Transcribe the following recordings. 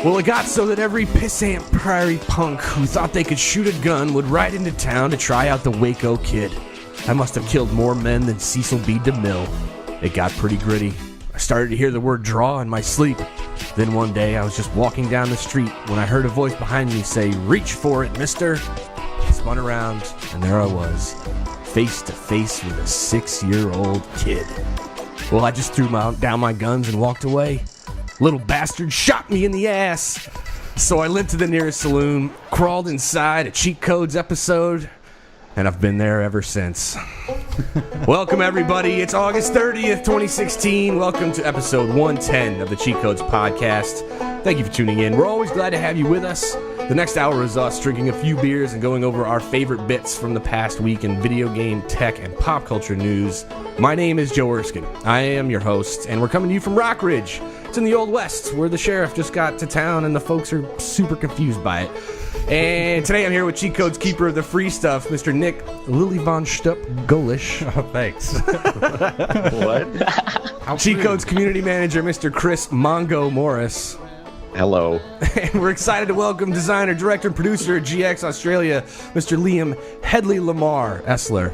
Well, it got so that every pissant prairie punk who thought they could shoot a gun would ride into town to try out the Waco Kid. I must have killed more men than Cecil B. DeMille. It got pretty gritty. I started to hear the word draw in my sleep. Then one day I was just walking down the street when I heard a voice behind me say, "Reach for it, mister." I spun around, and there I was, face to face with a 6-year-old kid. Well, I just threw down my guns and walked away. Little bastard shot me in the ass. So I limped to the nearest saloon, crawled inside a Cheat Codes episode, and I've been there ever since. Welcome, everybody. It's August 30th, 2016. Welcome to episode 110 of the Cheat Codes podcast. Thank you for tuning in. We're always glad to have you with us. The next hour is us drinking a few beers and going over our favorite bits from the past week in video game, tech, and pop culture news. My name is Joe Erskine. I am your host, and we're coming to you from Rockridge. It's in the Old West, where the sheriff just got to town and the folks are super confused by it. And today I'm here with Cheat Codes keeper of the free stuff, Mr. Nick Lily Von Stupp Golish. Oh, thanks. What? Cheat Codes community manager, Mr. Chris Mongo Morris. Hello. And we're excited to welcome designer, director, and producer at GX Australia, Mr. Liam Headley Lamar Essler.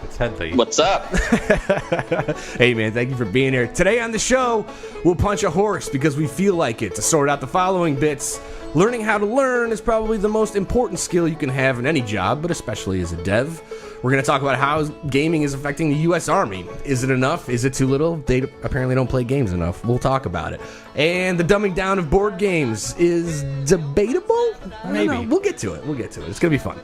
It's Headley. What's up? Hey, man, thank you for being here. Today on the show, we'll punch a horse because we feel like it to sort out the following bits. Learning how to learn is probably the most important skill you can have in any job, but especially as a dev. We're going to talk about how gaming is affecting the U.S. Army. Is it enough? Is it too little? They apparently don't play games enough. We'll talk about it. And the dumbing down of board games is debatable? Maybe. We'll get to it. It's going to be fun.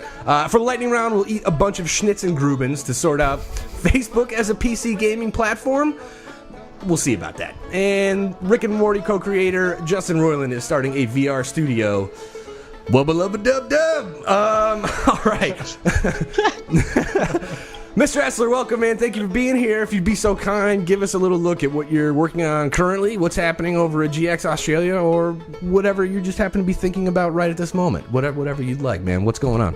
For the lightning round, we'll eat a bunch of Schnitzengrubbens to sort out Facebook as a PC gaming platform. We'll see about that. And Rick and Morty co-creator Justin Roiland is starting a VR studio. Wubba lubba dub dub. All right. Mr. Essler, welcome, man. Thank you for being here. If you'd be so kind, give us a little look at what you're working on currently, what's happening over at GX Australia, or whatever you just happen to be thinking about right at this moment. Whatever you'd like, man. What's going on?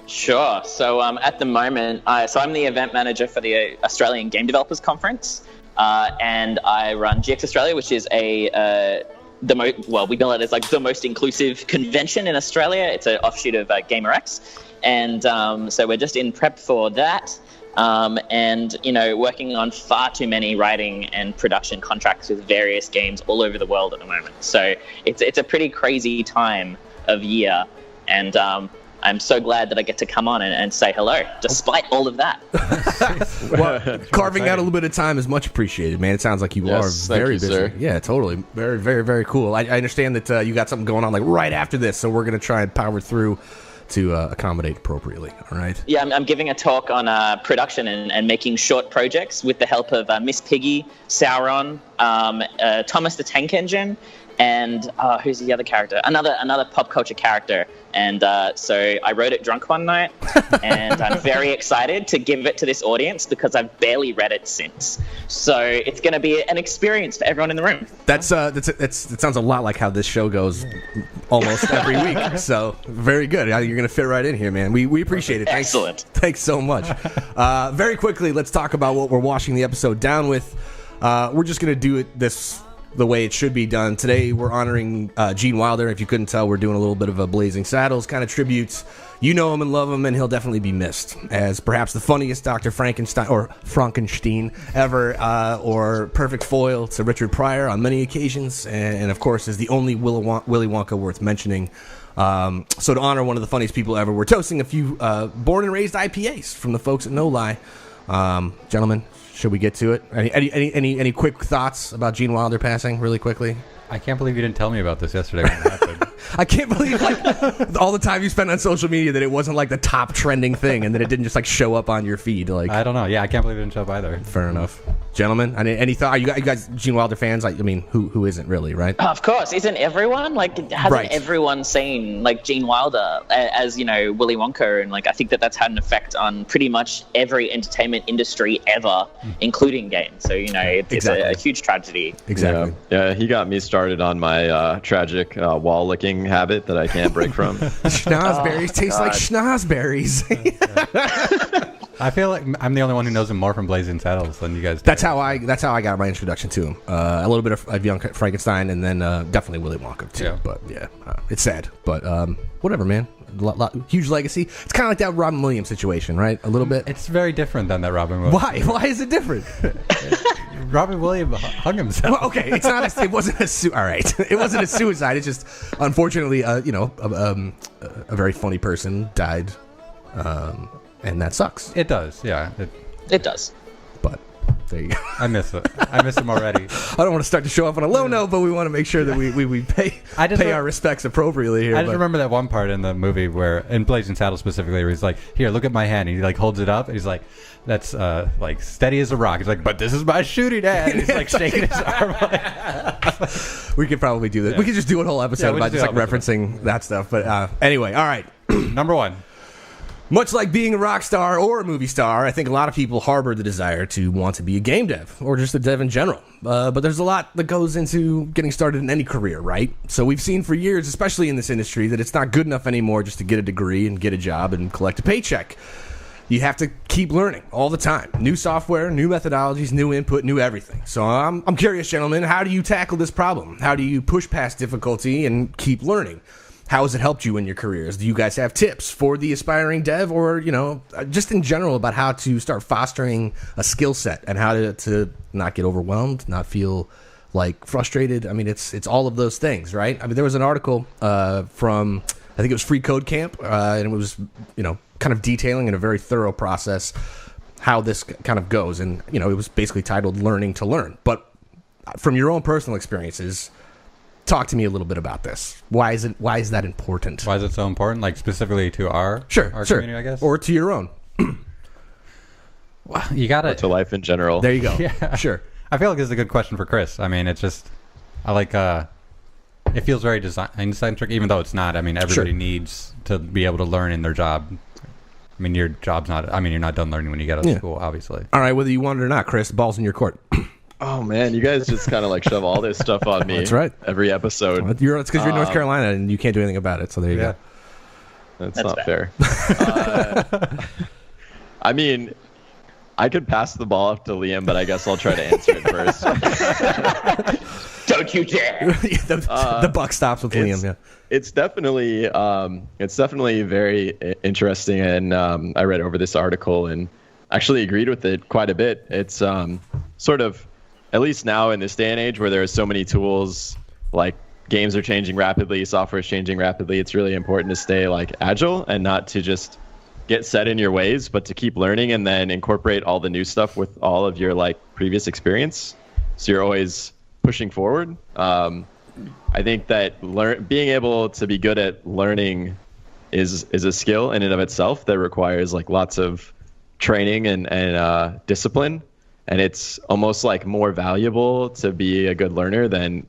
Sure. So at the moment, I'm the event manager for the Australian Game Developers Conference, and I run GX Australia, which is we bill it as like the most inclusive convention in Australia. It's an offshoot of GamerX, and so we're just in prep for that, and working on far too many writing and production contracts with various games all over the world at the moment. So it's a pretty crazy time of year, and I'm so glad that I get to come on and say hello, despite all of that. Well, carving out a little bit of time is much appreciated, man. It sounds like you are very busy. Sir. Yeah, totally. Very, very, very cool. I understand that you got something going on like right after this, so we're going to try and power through to accommodate appropriately, all right? Yeah, I'm giving a talk on production and making short projects with the help of Miss Piggy, Sauron, Thomas the Tank Engine, and who's the other character? Another pop culture character. And so I wrote it drunk one night, and I'm very excited to give it to this audience because I've barely read it since. So it's going to be an experience for everyone in the room. That sounds a lot like how this show goes almost every week. So very good. You're going to fit right in here, man. We appreciate it. Thanks. Excellent. Thanks so much. Very quickly, let's talk about what we're washing the episode down with. We're just going to do it the way it should be done. Today, we're honoring Gene Wilder. If you couldn't tell, we're doing a little bit of a Blazing Saddles kind of tribute. You know him and love him, and he'll definitely be missed as perhaps the funniest Dr. Frankenstein ever, or perfect foil to Richard Pryor on many occasions, and of course is the only Willy Wonka worth mentioning. So to honor one of the funniest people ever, we're toasting a few born and raised IPAs from the folks at No Lie. Gentlemen, should we get to it? Any quick thoughts about Gene Wilder passing, really quickly? I can't believe you didn't tell me about this yesterday when it happened. I can't believe all the time you spent on social media that it wasn't like the top trending thing, and that it didn't just like show up on your feed. Like, I don't know. Yeah, I can't believe it didn't show up either. Fair enough. Gentlemen, any thought? Are you guys Gene Wilder fans? I mean, who isn't really, right? Of course, isn't everyone? Like, hasn't Right. everyone seen like Gene Wilder as Willy Wonka? And like, I think that's had an effect on pretty much every entertainment industry ever, including games. So it's Exactly. a huge tragedy. Exactly. Yeah, he got me started on my tragic wall licking habit that I can't break from. Schnozberries taste like schnozberries. I feel like I'm the only one who knows him more from Blazing Saddles than you guys do. That's how I got my introduction to him. A little bit of Young Frankenstein, and then definitely Willy Wonka too. Yeah. But yeah, it's sad. But whatever, man. Huge legacy. It's kind of like that Robin Williams situation, right? A little bit. It's very different than that Robin Williams. Why? Why is it different? Robin Williams hung himself. Well, okay, it's not. It wasn't a all right. It wasn't a suicide. It's just, unfortunately, a very funny person died, and that sucks. It does, yeah. It does. But there you go. I miss it. I miss him already. I don't want to start the show off on a low note, but we want to make sure that we pay our respects appropriately here. I just remember that one part in the movie where, in Blazing Saddles specifically, where he's like, "Here, look at my hand," and he like holds it up, and he's like, "That's like steady as a rock." He's like, "But this is my shooting hand." And he's like shaking his arm. We could probably do that. Yeah. We could just do a whole episode we'll about just like just do referencing that stuff. But anyway, all right. Number one. Much like being a rock star or a movie star, I think a lot of people harbor the desire to want to be a game dev or just a dev in general. But there's a lot that goes into getting started in any career, right? So we've seen for years, especially in this industry, that it's not good enough anymore just to get a degree and get a job and collect a paycheck. You have to keep learning all the time. New software, new methodologies, new input, new everything. So I'm curious, gentlemen, how do you tackle this problem? How do you push past difficulty and keep learning? How has it helped you in your careers? Do you guys have tips for the aspiring dev or, just in general about how to start fostering a skill set and how to not get overwhelmed, not feel like frustrated? I mean, it's all of those things, right? I mean, there was an article from, I think it was Free Code Camp, and it was, kind of detailing in a very thorough process how this kind of goes. And, it was basically titled Learning to Learn. But from your own personal experiences, talk to me a little bit about this. Why is that important? Why is it so important? Like specifically to our community, I guess? Or to your own. Well, you got Or it. to life in general. There you go. Yeah. Sure. I feel like this is a good question for Chris. I mean, it's just, I like, it feels very design-centric, even though it's not. I mean, everybody needs to be able to learn in their job. I mean, your job's not, you're not done learning when you get out of school, obviously. All right, whether you want it or not, Chris, ball's in your court. Oh man, you guys just kind of like shove all this stuff on me. That's right. Every episode. It's because you're in North Carolina and you can't do anything about it. So there you go. That's That's not fair. I mean, I could pass the ball off to Liam, but I guess I'll try to answer it first. Don't you dare! the buck stops with Liam. Yeah. It's definitely very interesting, and I read over this article and actually agreed with it quite a bit. It's sort of, at least now in this day and age where there are so many tools, like games are changing rapidly, software is changing rapidly, it's really important to stay like agile and not to just get set in your ways, but to keep learning and then incorporate all the new stuff with all of your like previous experience. So you're always pushing forward. I think that being able to be good at learning is a skill in and of itself that requires like lots of training and discipline, and it's almost like more valuable to be a good learner than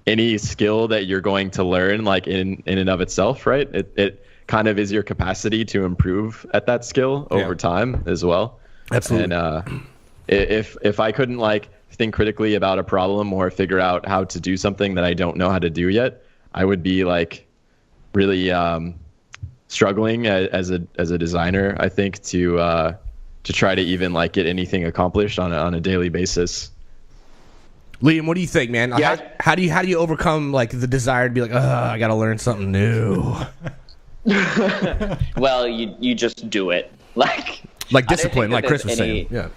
any skill that you're going to learn like in and of itself, right? It kind of is your capacity to improve at that skill over time as well. Absolutely. And if I couldn't like think critically about a problem or figure out how to do something that I don't know how to do yet, I would be like really struggling as a designer, I think, to try to even like get anything accomplished on a daily basis. Liam, what do you think, man? Yeah. How do you overcome like the desire to be like, I got to learn something new? Well, you just do it. Like Discipline, like Chris was saying. Yeah.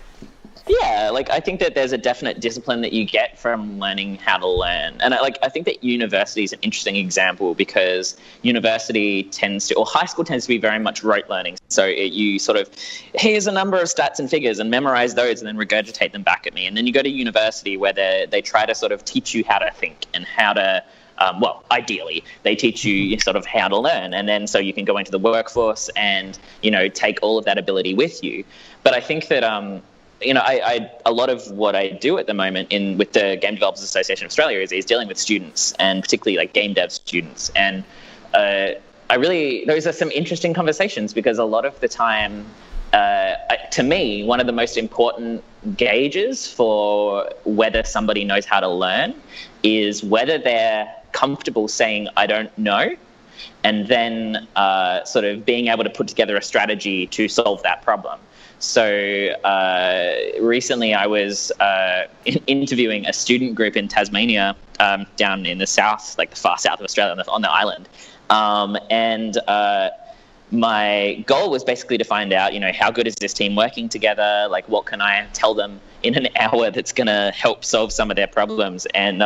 Yeah, like I think that there's a definite discipline that you get from learning how to learn. And I think that university is an interesting example because university high school tends to be very much rote learning. So you sort of, here's a number of stats and figures and memorize those and then regurgitate them back at me. And then you go to university where they try to sort of teach you how to think and how to, ideally, they teach you sort of how to learn. And then so you can go into the workforce and, take all of that ability with you. But I think that, a lot of what I do at the moment with the Game Developers Association of Australia is dealing with students and particularly like game dev students. And those are some interesting conversations because a lot of the time, to me, one of the most important gauges for whether somebody knows how to learn is whether they're comfortable saying, I don't know, and then sort of being able to put together a strategy to solve that problem. So recently I was interviewing a student group in Tasmania, down in the south, like the far south of Australia, on the island. And my goal was basically to find out, how good is this team working together? Like, what can I tell them in an hour that's going to help solve some of their problems? And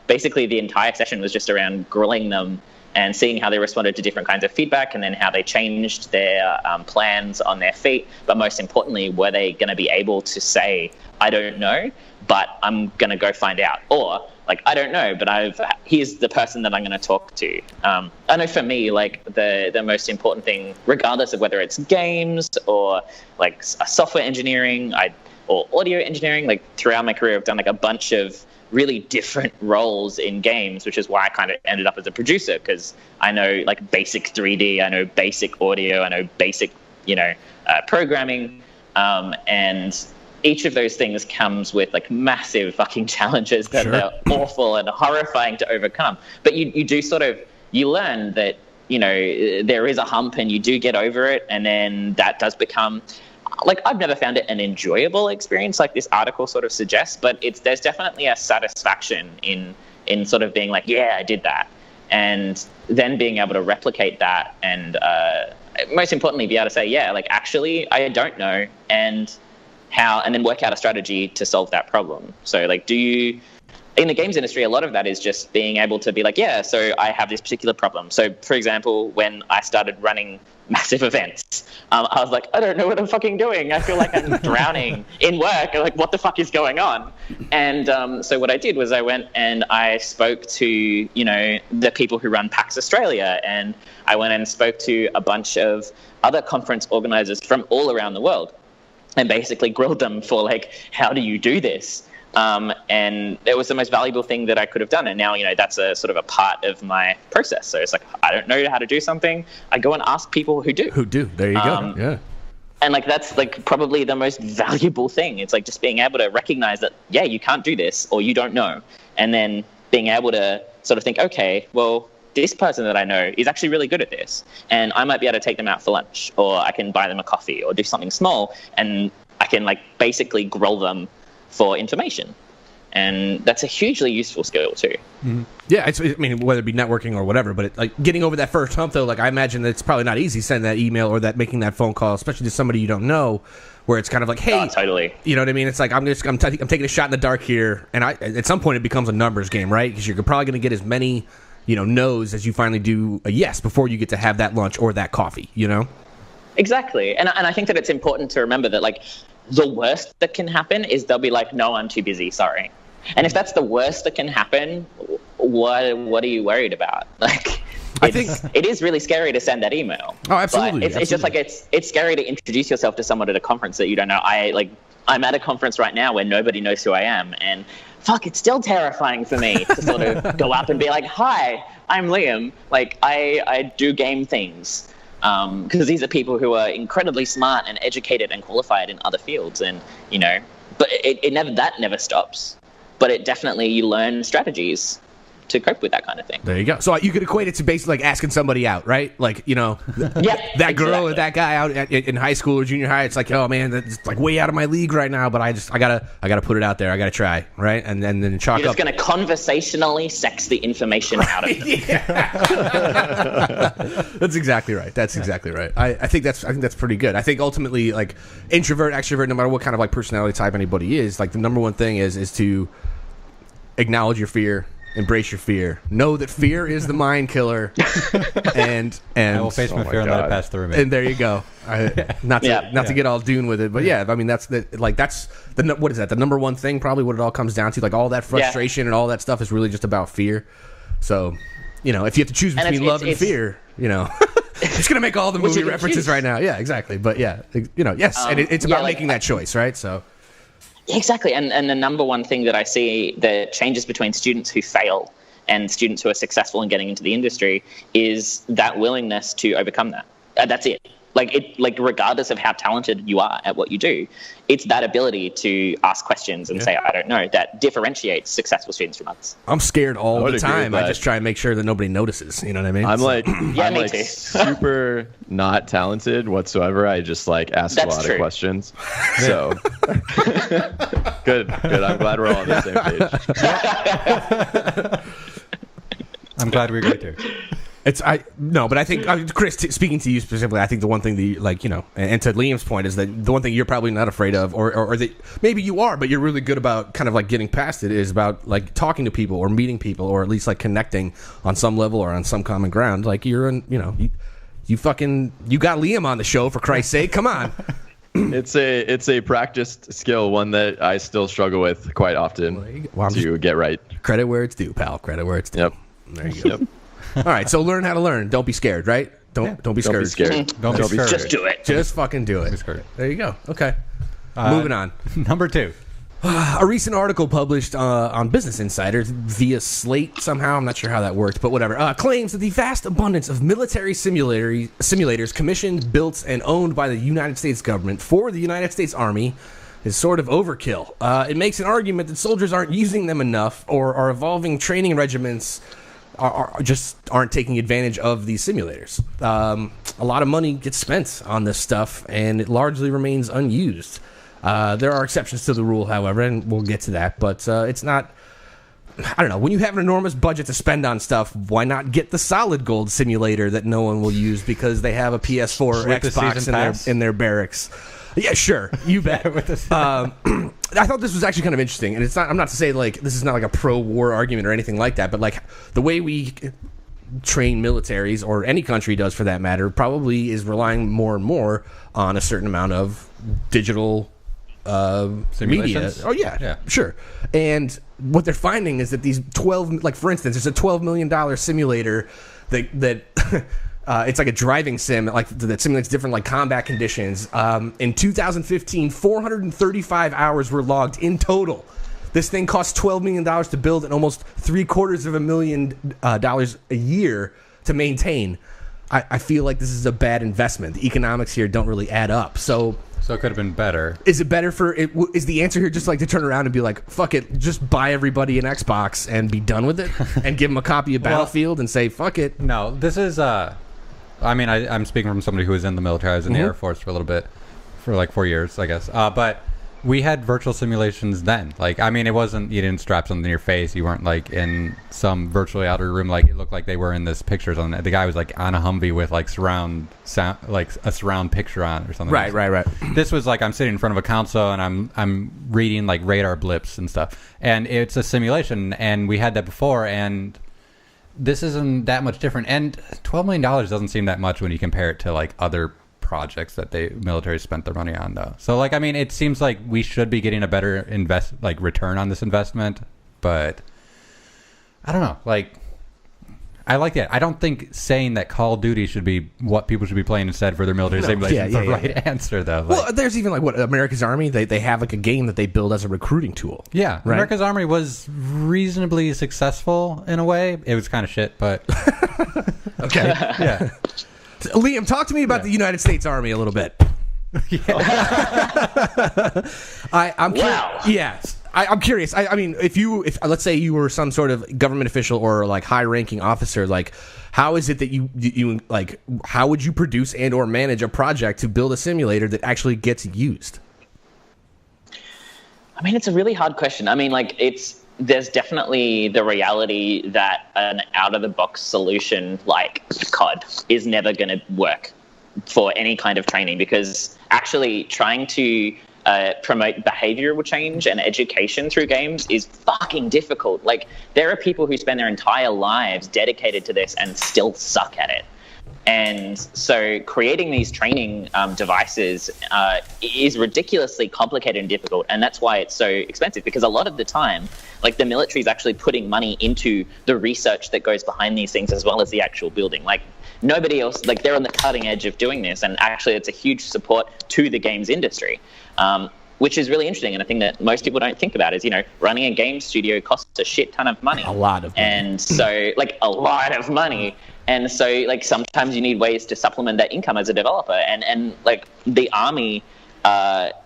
basically the entire session was just around grilling them and seeing how they responded to different kinds of feedback, and then how they changed their plans on their feet. But most importantly, were they going to be able to say, I don't know, but I'm going to go find out? Or, like, I don't know, but here's the person that I'm going to talk to. I know for me, like, the most important thing, regardless of whether it's games or like software engineering or audio engineering, like throughout my career, I've done like a bunch of really different roles in games, which is why I kind of ended up as a producer, because I know like basic 3D, I know basic audio, I know basic, programming, and each of those things comes with like massive fucking challenges that are awful and horrifying to overcome. But you do you learn that, there is a hump and you do get over it. And then that does become, like, I've never found it an enjoyable experience like this article sort of suggests, but there's definitely a satisfaction in sort of being like, yeah, I did that. And then being able to replicate that and most importantly, be able to say, yeah, like, actually, I don't know. And then work out a strategy to solve that problem. So, like, in the games industry, a lot of that is just being able to be like, yeah, so I have this particular problem. So, for example, when I started running massive events, I was like, I don't know what I'm fucking doing. I feel like I'm drowning in work. Like, what the fuck is going on? And so what I did was I went and I spoke to, the people who run PAX Australia, and I went and spoke to a bunch of other conference organizers from all around the world, and basically grilled them for, like, how do you do this? And it was the most valuable thing that I could have done. And now, that's a sort of a part of my process. So it's like, I don't know how to do something, I go and ask people who do. There you go. Yeah. And like, that's like probably the most valuable thing. It's like just being able to recognize that, yeah, you can't do this, or you don't know. And then being able to sort of think, okay, well, this person that I know is actually really good at this, and I might be able to take them out for lunch, or I can buy them a coffee, or do something small, and I can like basically grill them for information. And that's a hugely useful skill too. Mm-hmm. Yeah, whether it be networking or whatever, but getting over that first hump though, like, I imagine that it's probably not easy sending that email or making that phone call, especially to somebody you don't know, where it's kind of like, hey, totally. You know what I mean? It's like, I'm taking a shot in the dark here, and at some point it becomes a numbers game, right? Because you're probably going to get as many no's as you finally do a yes before you get to have that lunch or that coffee, Exactly. And I think that it's important to remember that, like, the worst that can happen is they'll be like, no, I'm too busy, sorry. And if that's the worst that can happen, what are you worried about? Like, it is really scary to send that email. Oh, absolutely. But it's just like, it's scary to introduce yourself to someone at a conference that you don't know. I'm at a conference right now where nobody knows who I am, and fuck, it's still terrifying for me to sort of go up and be like, hi, I'm Liam. Like, I do game things. Because these are people who are incredibly smart and educated and qualified in other fields, and but that never stops. But it definitely, you learn strategies to cope with that kind of thing. There you go. So you could equate it to basically like asking somebody out, right? Like, that girl or that guy out in high school or junior high. It's like, oh man, that's like way out of my league right now. But I gotta put it out there. I gotta try, right? And then chalk You're up. You're just gonna conversationally sex the information out of them. That's exactly right. That's exactly right. I think that's pretty good. I think ultimately, like, introvert, extrovert, no matter what kind of like personality type anybody is, like, the number one thing is to acknowledge your fear. Embrace your fear. Know that fear is the mind killer, and I will face my fear and let it pass through me. And there you go. Not to get all Dune with it, but I mean, that's the what is that? The number one thing, probably what it all comes down to. Like, all that frustration and all that stuff is really just about fear. So, if you have to choose between love and fear, it's gonna make all the movie references right now. Yeah, exactly. But yes, and it's about making that choice, right? So. Exactly. And the number one thing that I see that changes between students who fail and students who are successful in getting into the industry is that willingness to overcome that. That's it. like regardless of how talented you are at what you do, it's that ability to ask questions and say, I don't know, that differentiates successful students from others. I'm scared all the agree time. with I that. just try and make sure that nobody notices. You know what I mean? I'm like, Yeah, I'm me like too. super not talented whatsoever. I just like ask That's a lot true. of questions. So good. I'm glad we're all on the same page. I'm glad we agree too. But I think Chris, speaking to you specifically, I think the one thing that you, like, you know, and to Liam's point is that the one thing you're probably not afraid of, or that maybe you are, but you're really good about kind of like getting past it, is about like talking to people or meeting people, or at least like connecting on some level or on some common ground. Like you got Liam on the show, for Christ's sake. Come on. It's a practiced skill, one that I still struggle with quite often to get right. Credit where it's due, pal. Credit where it's due. Yep. There you go. Yep. All right, so learn how to learn. Don't be scared, right? Don't be Don't be scared. scared. Don't be scared. Just do it. Just fucking do it. scared. There you go. Okay. Moving on. Number 2. A recent article published on Business Insider via Slate somehow, I'm not sure how that worked, but whatever, claims that the vast abundance of military simulators commissioned, built, and owned by the United States government for the United States Army is sort of overkill. It makes an argument that soldiers aren't using them enough, or are evolving training regiments aren't taking advantage of these simulators. A lot of money gets spent on this stuff, and it largely remains unused. There are exceptions to the rule, however, and we'll get to that, but it's not... I don't know. When you have an enormous budget to spend on stuff, why not get the Solid Gold simulator that no one will use because they have a PS4 or With the Xbox season pass? in their barracks? Yeah, sure. You bet. I thought this was actually kind of interesting, and I'm not to say like this is not like a pro-war argument or anything like that, but like the way we train militaries, or any country does for that matter, probably is relying more and more on a certain amount of digital media. Simulations? Oh yeah, sure. And what they're finding is that these 12, like for instance, there's a $12 million simulator that it's like a driving sim, like that simulates different like combat conditions. In 2015, 435 hours were logged in total. This thing costs $12 million to build and almost $750,000 a year to maintain. I feel like this is a bad investment. The economics here don't really add up. So it could have been better. is it better for it? Is the answer here just like to turn around and be like, fuck it, just buy everybody an Xbox and be done with it, and give them a copy of Battlefield and say, fuck it? No, this is I mean, I'm speaking from somebody who was in the military. I was in the Air Force for a little bit, for like 4 years, I guess. But we had virtual simulations then. Like, I mean, it wasn't, you didn't strap something to your face. You weren't like in some virtually outer room. Like, it looked like they were in this pictures on the guy was like on a Humvee with like surround sound, like a surround picture on or something. Right. This was like I'm sitting in front of a console and I'm reading like radar blips and stuff. And it's a simulation, and we had that before, and this isn't that much different. And $12 million doesn't seem that much when you compare it to like other projects that the military spent their money on, though. So like, I mean, it seems like we should be getting a better return on this investment, but I don't know. Like, I like that. I don't think saying that Call of Duty should be what people should be playing instead for their military simulation is the right answer, though. Like, Well, there's even like what America's Army, they have like a game that they build as a recruiting tool. yeah, Right. America's Army was reasonably successul in a way. It was kind of shit, but Okay. yeah. Liam, talk to me about the United States Army a little bit. I'm Wow. Yes. I'm curious. I mean, if let's say you were some sort of government official or like high-ranking officer, like how is it that you like how would you produce and or manage a project to build a simulator that actually gets used? I mean, it's a really hard question. I mean, like there's definitely the reality that an out-of-the-box solution like COD is never going to work for any kind of training, because actually trying to promote behavioral change and education through games is fucking difficult. Like, there are people who spend their entire lives dedicated to this and still suck at it. And so creating these training devices is ridiculously complicated and difficult. And that's why it's so expensive, because a lot of the time, like, the military is actually putting money into the research that goes behind these things as well as the actual building. Like, nobody else, like, they're on the cutting edge of doing this. And actually, it's a huge support to the games industry, which is really interesting. And a thing that most people don't think about is, running a game studio costs a shit ton of money. A lot of money. And so, like, a lot of money. And so like sometimes you need ways to supplement that income as a developer, and like the army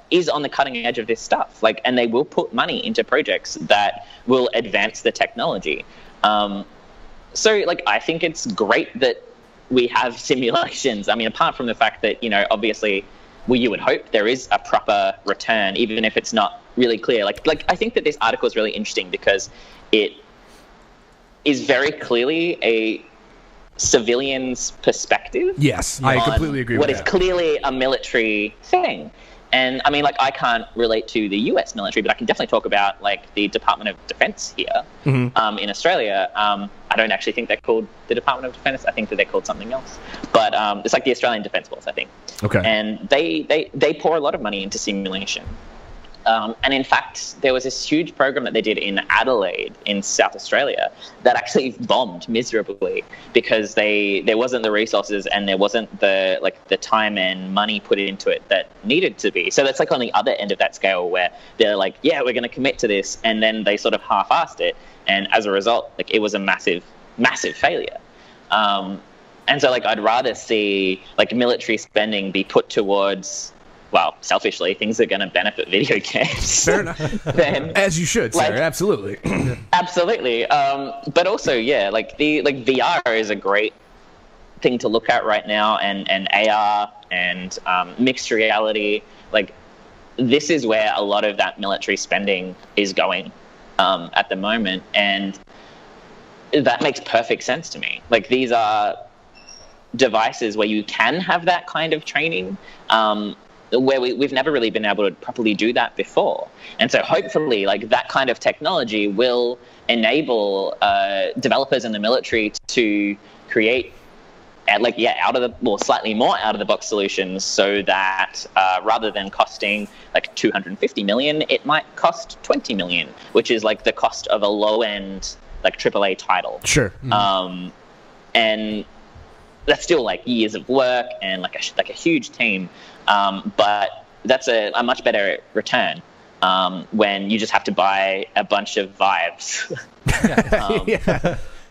is on the cutting edge of this stuff, like, and they will put money into projects that will advance the technology. So like I think it's great that we have simulations. I mean, apart from the fact that, you know, obviously you would hope there is a proper return, even if it's not really clear. Like I think that this article is really interesting because it is very clearly a civilian's perspective. Yes, I completely agree with that. What is clearly a military thing. And I mean, like, I can't relate to the US military, but I can definitely talk about like the Department of Defense here in Australia. I don't actually think they're called the Department of Defense. I think that they're called something else. But it's like the Australian Defence Force, I think. Okay. And they pour a lot of money into simulation. And in fact, there was this huge program that they did in Adelaide in South Australia that actually bombed miserably because there wasn't the resources and there wasn't the time and money put into it that needed to be. So that's like on the other end of that scale where they're like, yeah, we're going to commit to this, and then they sort of half-assed it, and as a result, like, it was a massive, massive failure. And so like I'd rather see like military spending be put towards, well, selfishly, things that are going to benefit video games. Fair enough. As you should, sir. Like, absolutely. Absolutely. But also, yeah, like VR is a great thing to look at right now, and AR and mixed reality. Like, this is where a lot of that military spending is going at the moment, and that makes perfect sense to me. Like, these are devices where you can have that kind of training, where we've never really been able to properly do that before. And so hopefully like that kind of technology will enable developers in the military to create slightly more out of the box solutions, so that rather than costing like 250 million, it might cost 20 million, which is like the cost of a low end like AAA title. Sure. And that's still like years of work and like a huge team. But that's a much better return when you just have to buy a bunch of Vives,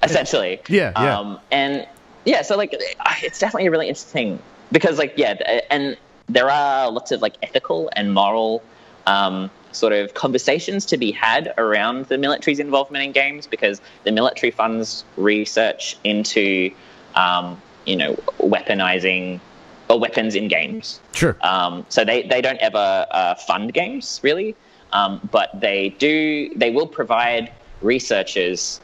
essentially. Yeah. And yeah, so like it's definitely a really interesting because like and there are lots of like ethical and moral sort of conversations to be had around the military's involvement in games, because the military funds research into weaponizing or weapons in games. Sure. So they don't ever fund games really, but they will provide researchers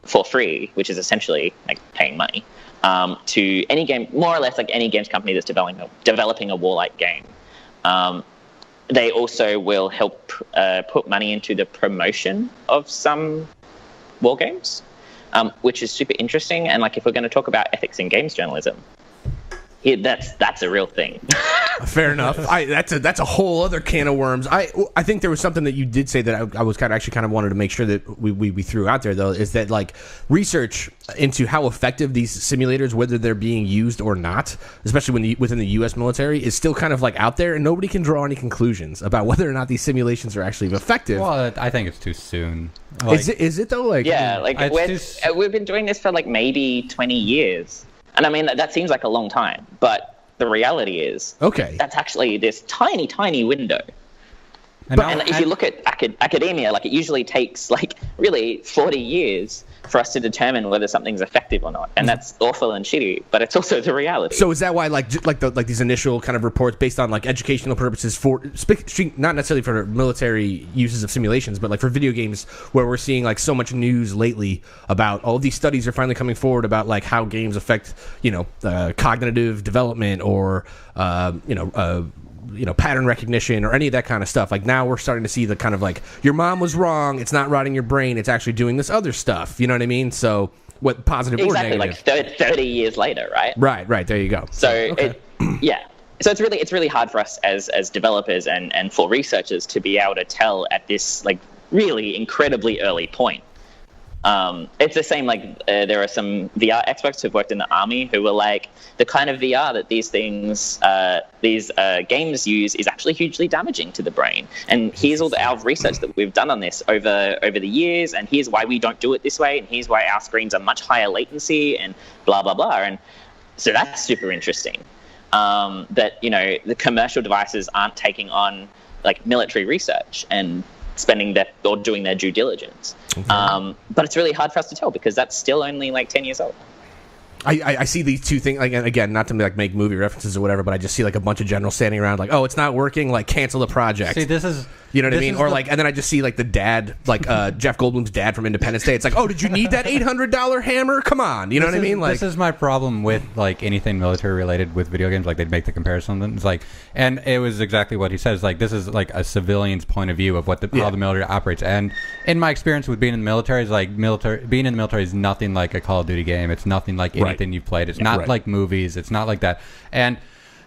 for free, which is essentially like paying money, to any game, more or less like any games company that's developing a warlike game. They also will help put money into the promotion of some war games, which is super interesting. And like if we're going to talk about ethics in games journalism, that's a real thing. Fair enough. That's a whole other can of worms. I think there was something that you did say that I was kind of wanted to make sure that we threw out there, though, is that like research into how effective these simulators, whether they're being used or not, especially within the U.S. military, is still kind of like out there, and nobody can draw any conclusions about whether or not these simulations are actually effective. Well, I think it's too soon. Like, is it though? Like, yeah, like we've been doing this for like maybe 20 years. And I mean, that seems like a long time, but the reality is that's actually this tiny, tiny window. And if you look at academia, like it usually takes like really 40 years for us to determine whether something's effective or not. And that's awful and shitty, but it's also the reality. So is that why like these initial kind of reports based on like educational purposes for not necessarily for military uses of simulations, but like for video games, where we're seeing like so much news lately about all of these studies are finally coming forward about like how games affect, cognitive development or, pattern recognition or any of that kind of stuff. Like now we're starting to see the kind of like, your mom was wrong, it's not rotting your brain, it's actually doing this other stuff. You know what I mean? So what positive or negative? Exactly, like 30 years later, right? Right. There you go. So So it's really hard for us as developers and for researchers to be able to tell at this like really incredibly early point. It's the same, like, there are some VR experts who've worked in the army who were like, the kind of VR that these things, these games use is actually hugely damaging to the brain. And here's all our research that we've done on this over the years, and here's why we don't do it this way, and here's why our screens are much higher latency, and blah, blah, blah. And so that's super interesting. That, you know, the commercial devices aren't taking on, like, military research and spending their or doing their due diligence. But it's really hard for us to tell because that's still only like 10 years old. I see these two things, like, again, not to like make movie references or whatever, but I just see like a bunch of generals standing around like, oh, it's not working, like cancel the project. See, this is, you know what I mean? Or like, and then I just see like the dad, like Jeff Goldblum's dad from Independence Day. It's like, oh, did you need that $800 hammer? Come on, you know what I mean? Like, this is my problem with like anything military related with video games. Like they'd make the comparison. It's like, and it was exactly what he says. Like this is like a civilian's point of view of what how the military operates. And in my experience with being in the military, is like being in the military is nothing like a Call of Duty game. It's nothing like anything you've played. It's not like movies. It's not like that. And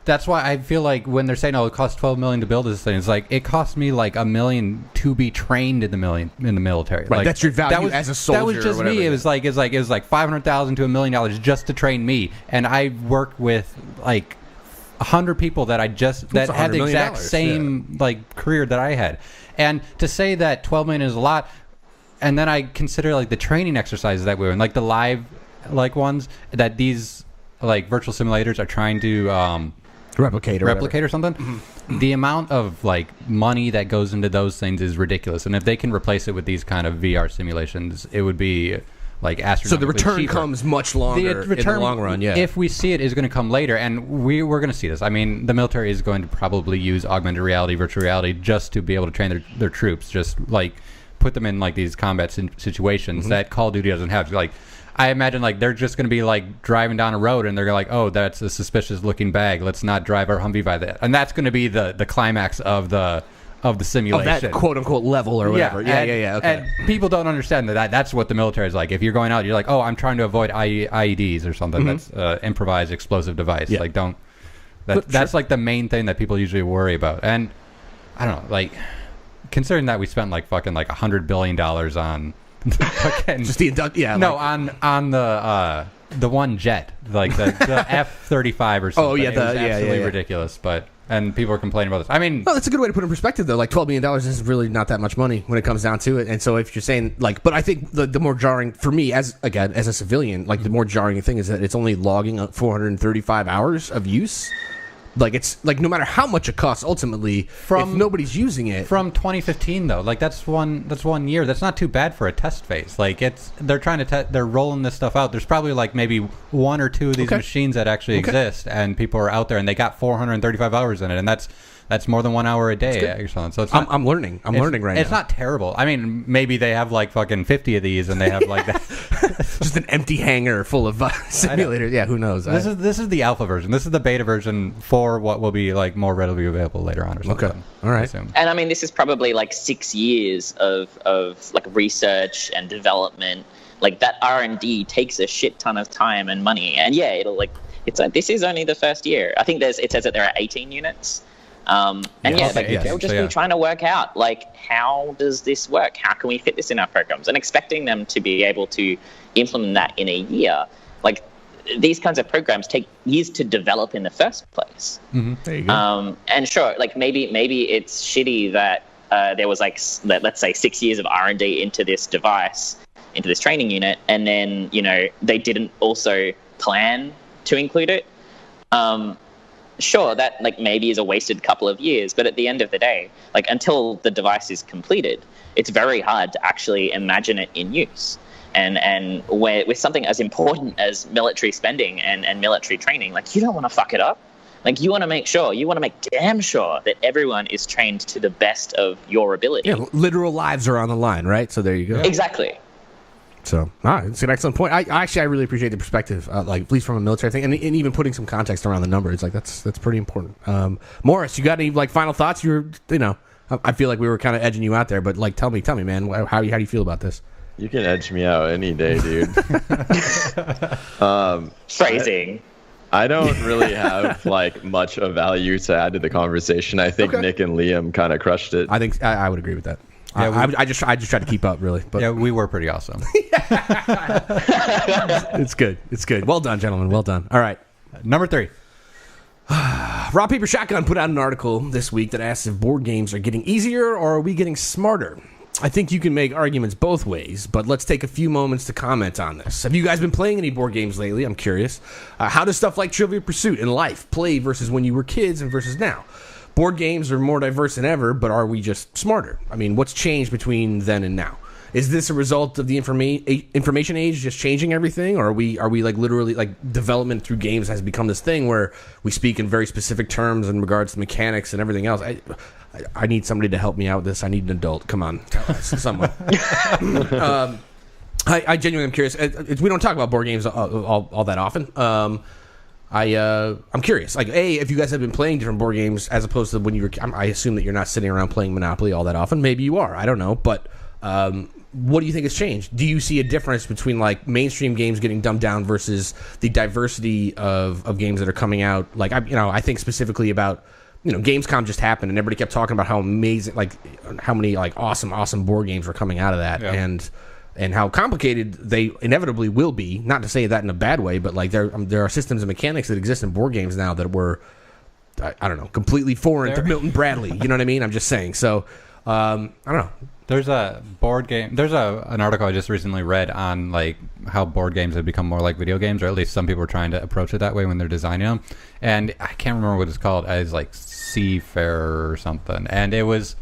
that's why I feel like when they're saying, "Oh, it costs $12 million to build this thing," it's like it cost me like $1 million to be trained in the military. Right, like, that's your value as a soldier. That was just me. It was like $500,000 to $1 million just to train me, and I worked with like 100 people that had the exact same like career that I had, and to say that $12 million is a lot, and then I consider like the training exercises that we were in, like the live like ones that these like virtual simulators are trying to replicate or something. Mm-hmm. The amount of like money that goes into those things is ridiculous, and if they can replace it with these kind of VR simulations, it would be like astronomically. So the return cheaper. comes much longer in the long run. Yeah, if we see it, is going to come later, and we're going to see this. I mean, the military is going to probably use augmented reality, virtual reality, just to be able to train their troops, just like put them in like these combat situations that Call of Duty doesn't have. Like, I imagine like they're just going to be like driving down a road and they're like, oh, that's a suspicious looking bag. Let's not drive our Humvee by that. And that's going to be the climax of the simulation. Of that quote unquote level or whatever. Yeah. Okay. And people don't understand that's what the military is like. If you're going out, you're like, oh, I'm trying to avoid IEDs or something. That's improvised explosive device. Yeah. Like that's like the main thing that people usually worry about. And I don't know, like considering that we spent like fucking like $100 billion on just the on the one jet, like the F-35 or something. Oh yeah, it was absolutely ridiculous. And people are complaining about this. I mean, well, that's a good way to put it in perspective, though. Like $12 million is really not that much money when it comes down to it. And so if you're saying like, but I think the more jarring for me as a civilian, like the more jarring thing is that it's only logging 435 hours of use. Like it's like no matter how much it costs, ultimately, if nobody's using it. From 2015 though, like that's 1 year. That's not too bad for a test phase. Like they're trying to they're rolling this stuff out. There's probably like maybe 1 or 2 of these machines that actually exist, and people are out there and they got 435 hours in it, and that's more than 1 hour a day. Excellent. So it's not, I'm learning. I'm learning right now. It's not terrible. I mean, maybe they have like fucking 50 of these, and they have like that. Just an empty hangar full of simulators. Yeah, who knows? This is the alpha version. This is the beta version for what will be like more readily available later on or something. Okay. All right. And I mean, this is probably like 6 years of like research and development. Like that R&D takes a shit ton of time and money. And yeah, it's like this is only the first year. I think it says that there are 18 units. They'll just be trying to work out, like, how does this work? How can we fit this in our programs? And expecting them to be able to implement that in a year. Like, these kinds of programs take years to develop in the first place. Mm-hmm. There you go. And sure, like, maybe it's shitty that there was, like, let's say 6 years of R&D into this device, into this training unit, and then, you know, they didn't also plan to include it. Sure, that like maybe is a wasted couple of years, but at the end of the day, like until the device is completed, it's very hard to actually imagine it in use. And with something as important as military spending and military training, like you don't want to fuck it up. Like you want to make damn sure that everyone is trained to the best of your ability. Yeah, literal lives are on the line, right? So there you go. Exactly. So, it's an excellent point. I really appreciate the perspective, like at least from a military thing, and even putting some context around the number. It's like that's pretty important. Morris, you got any like final thoughts? I feel like we were kind of edging you out there, but like tell me, man, how do you feel about this? You can edge me out any day, dude. Phrasing. I don't really have like much of value to add to the conversation. I think Nick and Liam kind of crushed it. I think I would agree with that. Yeah, I just tried to keep up, really. But yeah, we were pretty awesome. it's good. It's good. Well done, gentlemen. Well done. All right. Number 3. Rock Paper Shotgun put out an article this week that asks if board games are getting easier or are we getting smarter. I think you can make arguments both ways, but let's take a few moments to comment on this. Have you guys been playing any board games lately? I'm curious. How does stuff like Trivial Pursuit and Life play versus when you were kids and versus now? Board games are more diverse than ever, but are we just smarter? I mean, what's changed between then and now? Is this a result of the information age just changing everything, or are we like literally like development through games has become this thing where we speak in very specific terms in regards to mechanics and everything else? I need somebody to help me out with this. I need an adult. Come on, someone. I genuinely am curious. We don't talk about board games all that often. I'm curious. Like, if you guys have been playing different board games as opposed to when you were. I assume that you're not sitting around playing Monopoly all that often. Maybe you are. I don't know, but. What do you think has changed? Do you see a difference between like mainstream games getting dumbed down versus the diversity of games that are coming out? Like, I think specifically about, Gamescom just happened and everybody kept talking about how amazing, like how many like awesome board games were coming out of that, and how complicated they inevitably will be. Not to say that in a bad way, but like there are systems and mechanics that exist in board games now that were, I don't know, completely foreign to Milton Bradley. You know what I mean? I'm just saying. So, I don't know. There's a board game. There's an article I just recently read on like how board games have become more like video games, or at least some people are trying to approach it that way when they're designing them. And I can't remember what it's called. It's like Seafarer or something. And it was,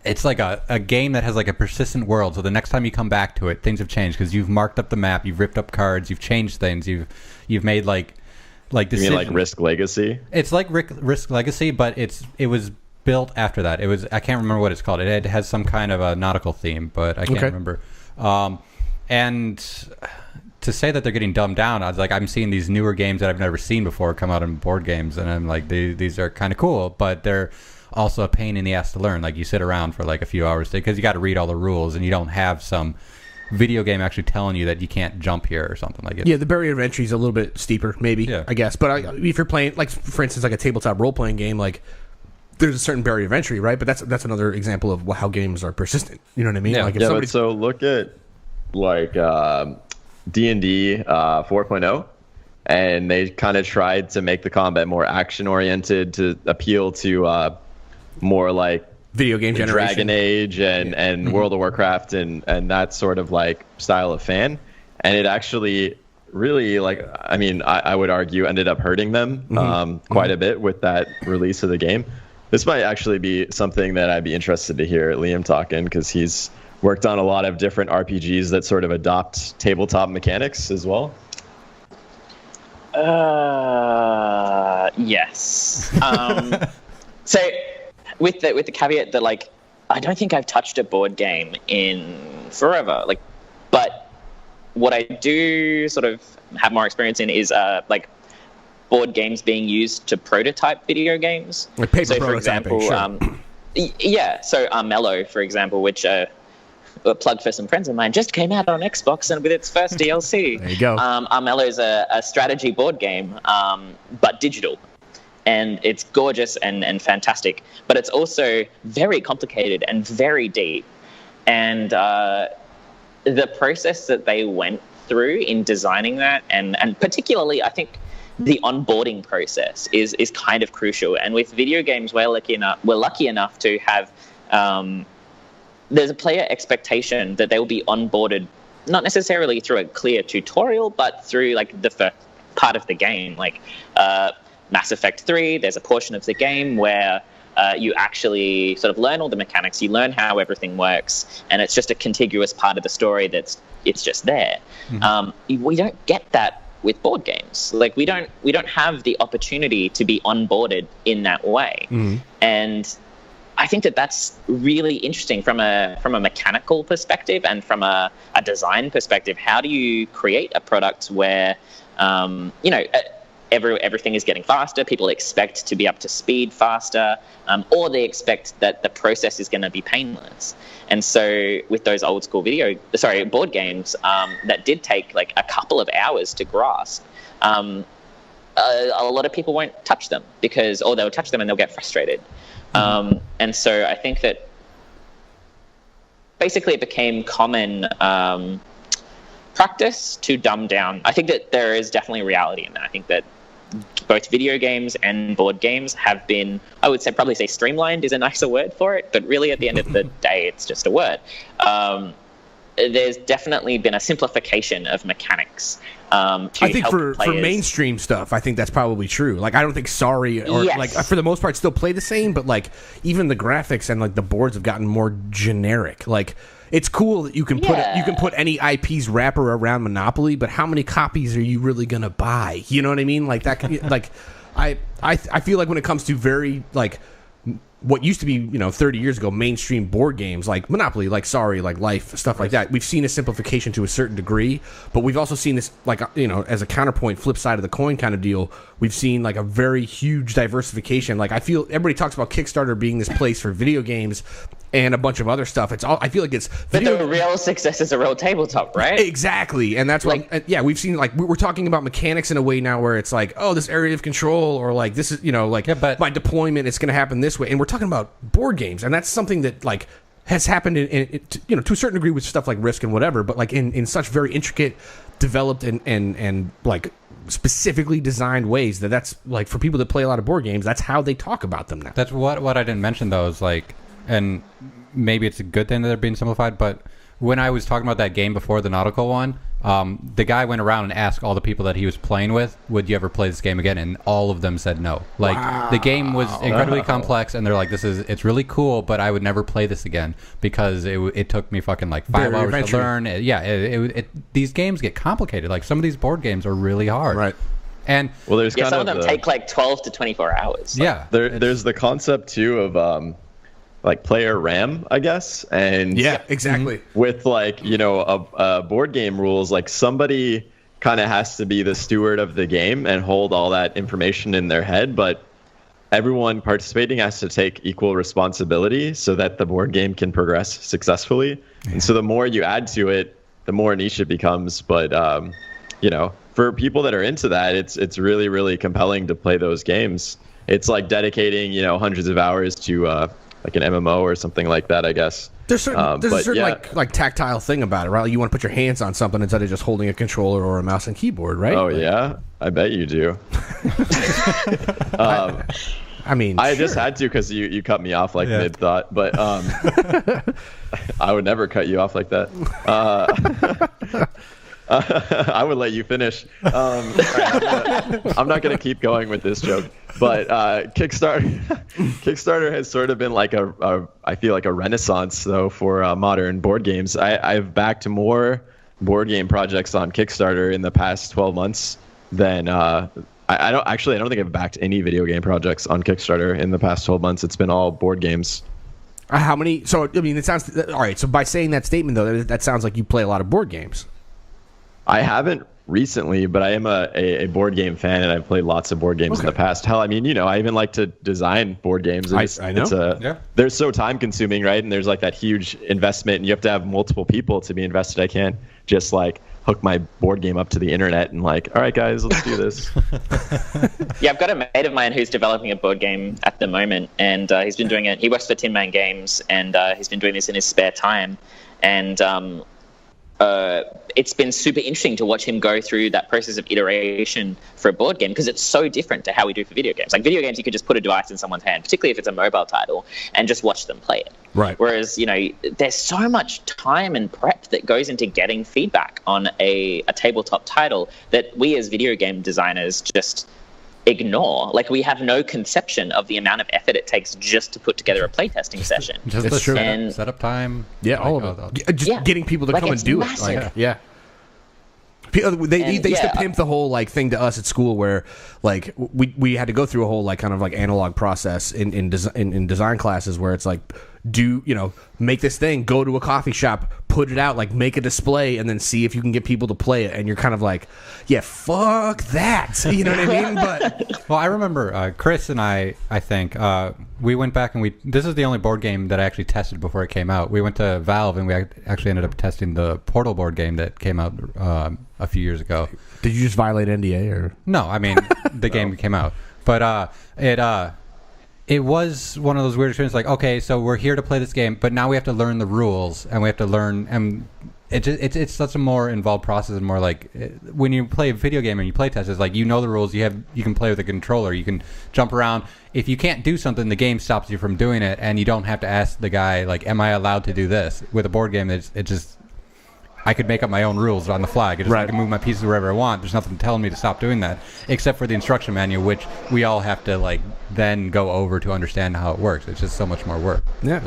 it's like a game that has like a persistent world. So the next time you come back to it, things have changed because you've marked up the map, you've ripped up cards, you've changed things, you've made like decisions. You mean like Risk Legacy? It's like Risk Legacy, but it was built after that. I can't remember what it's called. It has some kind of a nautical theme, but I can't remember. And to say that they're getting dumbed down, I'm seeing these newer games that I've never seen before come out in board games, and I'm like, these are kind of cool, but they're also a pain in the ass to learn. Like, you sit around for like a few hours because you got to read all the rules, and you don't have some video game actually telling you that you can't jump here or something like it. Yeah, the barrier of entry is a little bit steeper, maybe. I guess. But if you're playing, like for instance, like a tabletop role playing game, like. There's a certain barrier of entry, right? But that's another example of how games are persistent. You know what I mean? Yeah. Like But so look at like D&D 4.0, and they kind of tried to make the combat more action oriented to appeal to more like video game generation, Dragon Age and World of Warcraft and that sort of like style of fan, and it actually really I would argue ended up hurting them quite a bit with that release of the game. This might actually be something that I'd be interested to hear Liam talking, because he's worked on a lot of different RPGs that sort of adopt tabletop mechanics as well. Yes. So with the caveat that like I don't think I've touched a board game in forever. Like, but what I do sort of have more experience in is like board games being used to prototype video games. Like paper for example, Mello, for example, which a plug for some friends of mine, just came out on Xbox and with its first DLC. There you go. Mello is a strategy board game, but digital. And it's gorgeous and fantastic, but it's also very complicated and very deep. And the process that they went through in designing that, and particularly, I think, the onboarding process is kind of crucial. And with video games, we're lucky enough to have there's a player expectation that they will be onboarded, not necessarily through a clear tutorial, but through like the first part of the game. Like Mass Effect 3, there's a portion of the game where you actually sort of learn all the mechanics, you learn how everything works, and it's just a contiguous part of the story it's just there. We don't get that with board games. Like we don't have the opportunity to be onboarded in that way. And I think that's really interesting from a mechanical perspective and from a design perspective. How do you create a product where everything is getting faster, people expect to be up to speed faster, or they expect that the process is going to be painless. And so with those old school board games that did take like a couple of hours to grasp, a lot of people won't touch them or they'll touch them and they'll get frustrated. And so I think that basically it became common practice to dumb down. I think that there is definitely reality in that. I think that both video games and board games have been, I would say, probably say streamlined is a nicer word for it, but really at the end of the day, it's just a word. There's definitely been a simplification of mechanics. I think for mainstream stuff, I think that's probably true. Like, I don't think Sorry or like for the most part still play the same, but like even the graphics and like the boards have gotten more generic. Like, it's cool that you can put any IP's wrapper around Monopoly, but how many copies are you really gonna buy? You know what I mean? Like that. Like, I feel like when it comes to very like what used to be, 30 years ago, mainstream board games like Monopoly, like Sorry, like Life, stuff like that. We've seen a simplification to a certain degree, but we've also seen this, like, as a counterpoint, flip side of the coin kind of deal. We've seen like a very huge diversification. Like, I feel everybody talks about Kickstarter being this place for video games and a bunch of other stuff. It's all, I feel like it's but the real success is a real tabletop, right? Exactly. And that's what we've seen, like, we're talking about mechanics in a way now where it's like, oh, this area of control, or like this is, but my deployment, it's going to happen this way. And we're talking about board games, and that's something that like has happened to a certain degree with stuff like Risk and whatever, but like in such very intricate, developed and like specifically designed ways that's like, for people that play a lot of board games, that's how they talk about them now. That's what I didn't mention though, is like, and maybe it's a good thing that they're being simplified, but when I was talking about that game before, the nautical one, the guy went around and asked all the people that he was playing with, would you ever play this game again? And all of them said no. Like, the game was incredibly complex, and they're like, it's really cool, but I would never play this again because it took me fucking like 5 hours to learn. These games get complicated. Like, some of these board games are really hard. Right. And there's some of them take like 12 to 24 hours. Yeah. There's the concept too of like player RAM, I guess, and exactly. With like a board game rules, like somebody kind of has to be the steward of the game and hold all that information in their head, but everyone participating has to take equal responsibility so that the board game can progress successfully. And so the more you add to it, the more niche it becomes. But for people that are into that, it's really, really compelling to play those games. It's like dedicating hundreds of hours to like an MMO or something like that, I guess. There's a certain like tactile thing about it, right? Like, you want to put your hands on something instead of just holding a controller or a mouse and keyboard, right? Oh, yeah? I bet you do. I mean, I just had to because you cut me off like mid-thought, but I would never cut you off like that. I would let you finish. I'm not going to keep going with this joke, but Kickstarter has sort of been like I feel like a renaissance though for modern board games. I've backed more board game projects on Kickstarter in the past 12 months than I don't think I've backed any video game projects on Kickstarter in the past 12 months. It's been all board games. How many? So I mean, it sounds all right. So by saying that statement though, that sounds like you play a lot of board games. I haven't recently, but I am a board game fan, and I've played lots of board games in the past. Hell, I mean, I even like to design board games. I know. They're so time consuming, right? And there's like that huge investment, and you have to have multiple people to be invested. I can't just like hook my board game up to the internet and like, all right, guys, let's do this. Yeah, I've got a mate of mine who's developing a board game at the moment, and he's been doing it. He works for Tin Man Games, and he's been doing this in his spare time. And it's been super interesting to watch him go through that process of iteration for a board game, because it's so different to how we do for video games. Like, video games, you could just put a device in someone's hand, particularly if it's a mobile title, and just watch them play it. Right. Whereas, there's so much time and prep that goes into getting feedback on a tabletop title that we as video game designers just ignore. Like, we have no conception of the amount of effort it takes just to put together a playtesting session. Just it's the true. Setup time. Yeah, all of it. Just getting people to come and do massive. it. They used to pimp the whole like thing to us at school where like we had to go through a whole like kind of like analog process in design classes where it's like, make this thing, go to a coffee shop, put it out, like make a display, and then see if you can get people to play it. And you're kind of like, yeah, fuck that. You know what I mean? But well, I remember Chris and I think we went back and this is the only board game that I actually tested before it came out. We went to Valve and we actually ended up testing the Portal board game that came out a few years ago. Did you just violate NDA or? No, I mean the game came out, but it was one of those weird experiences. Like, okay, so we're here to play this game, but now we have to learn the rules, and we have to learn. And it's such a more involved process, and more like when you play a video game and you play test, it's like you know the rules. You can play with a controller. You can jump around. If you can't do something, the game stops you from doing it, and you don't have to ask the guy like, "Am I allowed to do this?" With a board game, it just I could make up my own rules on the fly. I can move my pieces wherever I want. There's nothing telling me to stop doing that, except for the instruction manual, which we all have to like then go over to understand how it works. It's just so much more work. Yeah,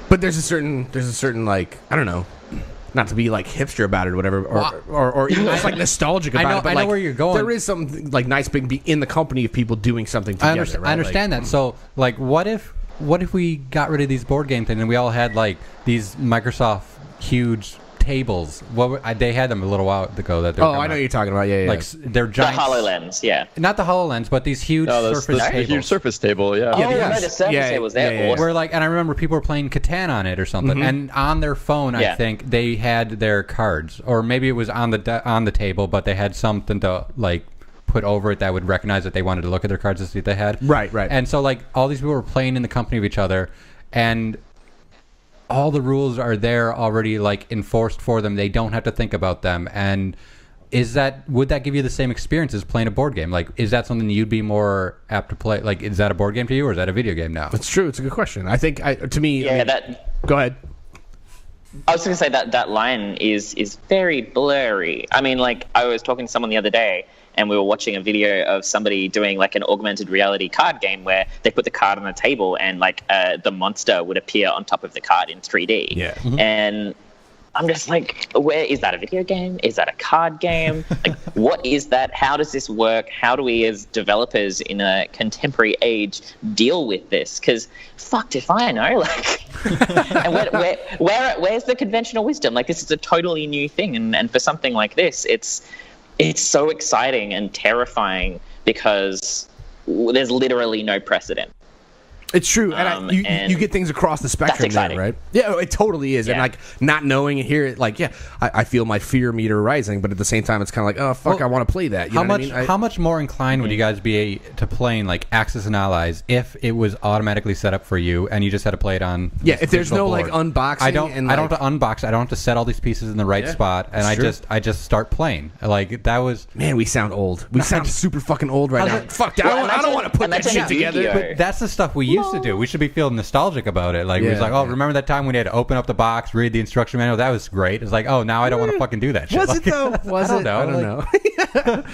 but there's a certain like, I don't know, not to be like hipster about it or whatever, or even just like nostalgic about it. But I know where you're going. There is something like nice being in the company of people doing something together. I understand that. So like, what if we got rid of these board game things and we all had like these Microsoft huge tables? They had them a little while ago. I know what you're talking about. Yeah. Like they're giant. The HoloLens, yeah. Not the HoloLens, but these huge surface tables. Huge surface table, yeah. No, the surface tables. They're awesome. Where like, and I remember people were playing Catan on it or something, and on their phone, I think they had their cards, or maybe it was on the table, but they had something to like put over it that would recognize that they wanted to look at their cards to see what they had. Right. And so like all these people were playing in the company of each other, and all the rules are there already, like enforced for them. They don't have to think about them. And would that give you the same experience as playing a board game? Like, is that something you'd be more apt to play? Like, is that a board game to you, or is that a video game now? It's true. It's a good question. I think to me. Yeah, Go ahead. I was going to say that line is very blurry. I mean, like, I was talking to someone the other day, and we were watching a video of somebody doing like an augmented reality card game where they put the card on a table and like the monster would appear on top of the card in 3D. Yeah. And I'm just like, where is that a video game? Is that a card game? Like, what is that? How does this work? How do we as developers in a contemporary age deal with this? Because fucked if I know. Like, and where's the conventional wisdom? Like, this is a totally new thing, and for something like this, it's so exciting and terrifying because there's literally no precedent. It's true, and you get things across the spectrum there, right? Yeah, it totally is, and like not knowing it here, like I feel my fear meter rising, but at the same time, it's kind of like, oh fuck, I want to play that. You know what I mean? How much more inclined would you guys be to playing like Axis and Allies if it was automatically set up for you and you just had to play it on? Yeah, if there's no board? like unboxing, I don't have to unbox. I don't have to set all these pieces in the right spot, and I just start playing. Like that was. Man, we sound old. We sound super fucking old right now. Fuck, I don't want to put that shit together. But that's the stuff we used to do. We should be feeling nostalgic about it. Like, we was like, remember that time when you had to open up the box, read the instruction manual? That was great. It's like, oh, now I don't want to fucking do that shit. Was it though? Was it? I don't know.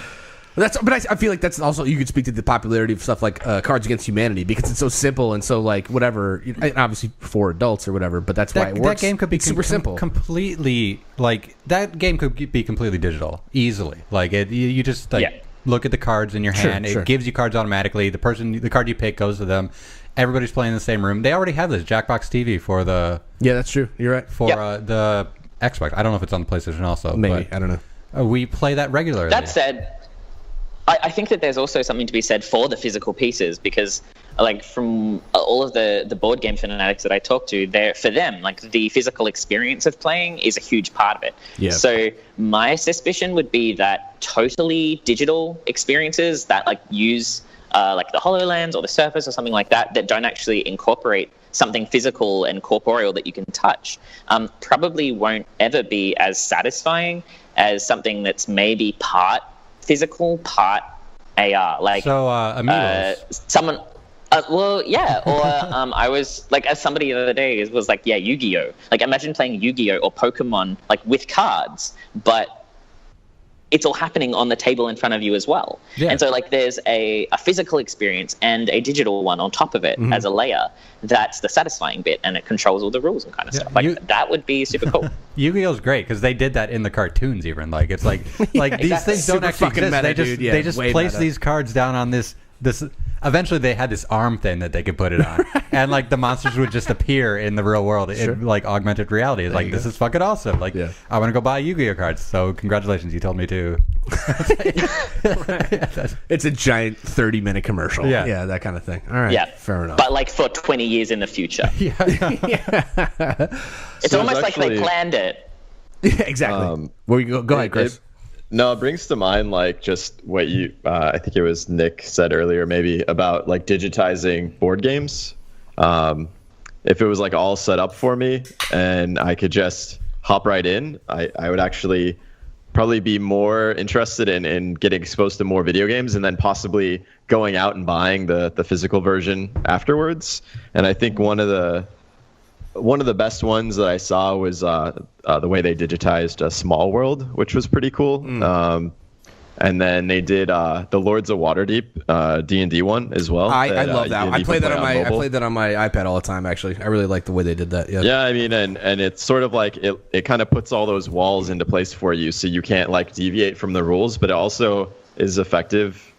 But I feel like that's also, you could speak to the popularity of stuff like Cards Against Humanity, because it's so simple and so like whatever, obviously for adults or whatever, but that's why it works. That game could be super simple. Completely, like, that game could be completely digital, easily. Like, you just, like, look at the cards in your hand. It gives you cards automatically. The card you pick goes to them. Everybody's playing in the same room. They already have this Jackbox TV for the... Yeah, that's true. You're right. For the Xbox. I don't know if it's on the PlayStation also. Maybe. But, I don't know. We play that regularly. That said, I think that there's also something to be said for the physical pieces, because like from all of the board game fanatics that I talk to, for them, like the physical experience of playing is a huge part of it. Yeah. So my suspicion would be that totally digital experiences that like use like the HoloLens or the Surface or something like that don't actually incorporate something physical and corporeal that you can touch, probably won't ever be as satisfying as something that's maybe part physical, part AR. Like, so Amiibos. Someone. Well, yeah. Or I was like, as somebody the other day was like, yeah, Yu-Gi-Oh. Like, imagine playing Yu-Gi-Oh or Pokemon like with cards, but it's all happening on the table in front of you as well. Yeah. And so like there's a physical experience and a digital one on top of it as a layer. That's the satisfying bit, and it controls all the rules and kind of stuff. Like that would be super cool. Yu-Gi-Oh's great because they did that in the cartoons even. Like, it's like these things don't actually exist. Meta, they just place these cards down on this eventually they had this arm thing that they could put it on. And like the monsters would just appear in the real world in like augmented reality. It's like, this is fucking awesome. Like, I want to go buy Yu-Gi-Oh cards. So congratulations, you told me to. It's a giant 30-minute commercial. Yeah, that kind of thing. All right, fair enough. But like for 20 years in the future. It's almost like they planned it. Yeah, exactly. Where you go ahead, Chris. No, it brings to mind like just what you, I think it was Nick said earlier, maybe about like digitizing board games. If it was like all set up for me and I could just hop right in, I would actually probably be more interested in getting exposed to more video games and then possibly going out and buying the physical version afterwards. And I think one of the best ones that I saw was the way they digitized Small World, which was pretty cool. And then they did the Lords of Waterdeep D&D one as well. I love that. D&D I played that on my mobile. I played that on my iPad all the time. Actually, I really like the way they did that. Yeah. Yeah, I mean, and it's sort of like it kind of puts all those walls into place for you, so you can't like deviate from the rules. But it also is effective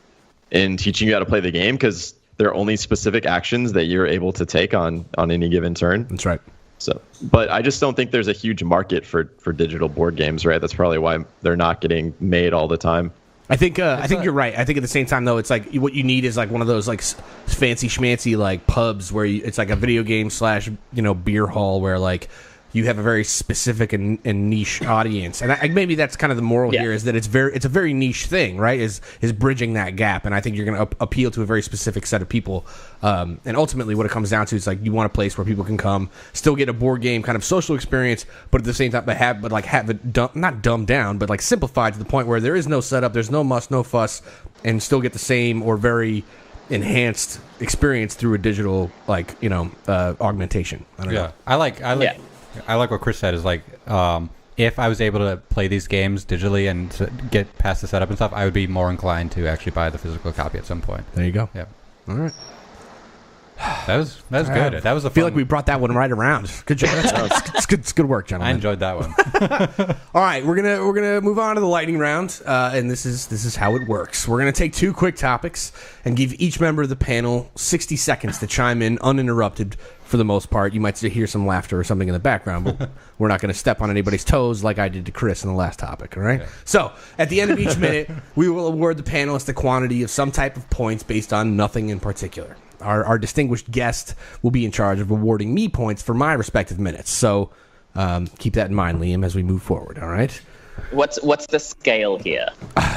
in teaching you how to play the game because there are only specific actions that you're able to take on any given turn. That's right. So, but I just don't think there's a huge market for digital board games, right? That's probably why they're not getting made all the time. I think you're right. I think at the same time though, it's like what you need is like one of those like fancy schmancy like pubs where it's like a video game / beer hall where like you have a very specific and niche audience, and maybe that's kind of the moral here is that it's a very niche thing, right? Is bridging that gap, and I think you're going to appeal to a very specific set of people, and ultimately what it comes down to is like you want a place where people can come, still get a board game kind of social experience, but at the same time have it not dumbed down, but like simplified to the point where there is no setup, there's no muss, no fuss, and still get the same or very enhanced experience through a digital augmentation. I don't know. I like what Chris said is like, if I was able to play these games digitally and to get past the setup and stuff, I would be more inclined to actually buy the physical copy at some point. There you go. Yeah. All right. That was good. That was a I feel fun, like we brought that one right around. Good job. It's good work, I gentlemen. enjoyed that one. All right, we're gonna move on to the lightning round, and this is how it works. We're gonna take two quick topics and give each member of the panel 60 seconds to chime in uninterrupted. For the most part, you might hear some laughter or something in the background, but we're not going to step on anybody's toes like I did to Chris in the last topic. All right. Okay. So at the end of each minute, we will award the panelists the quantity of some type of points based on nothing in particular. Our distinguished guest will be in charge of awarding me points for my respective minutes. So keep that in mind, Liam, as we move forward. All right. What's the scale here?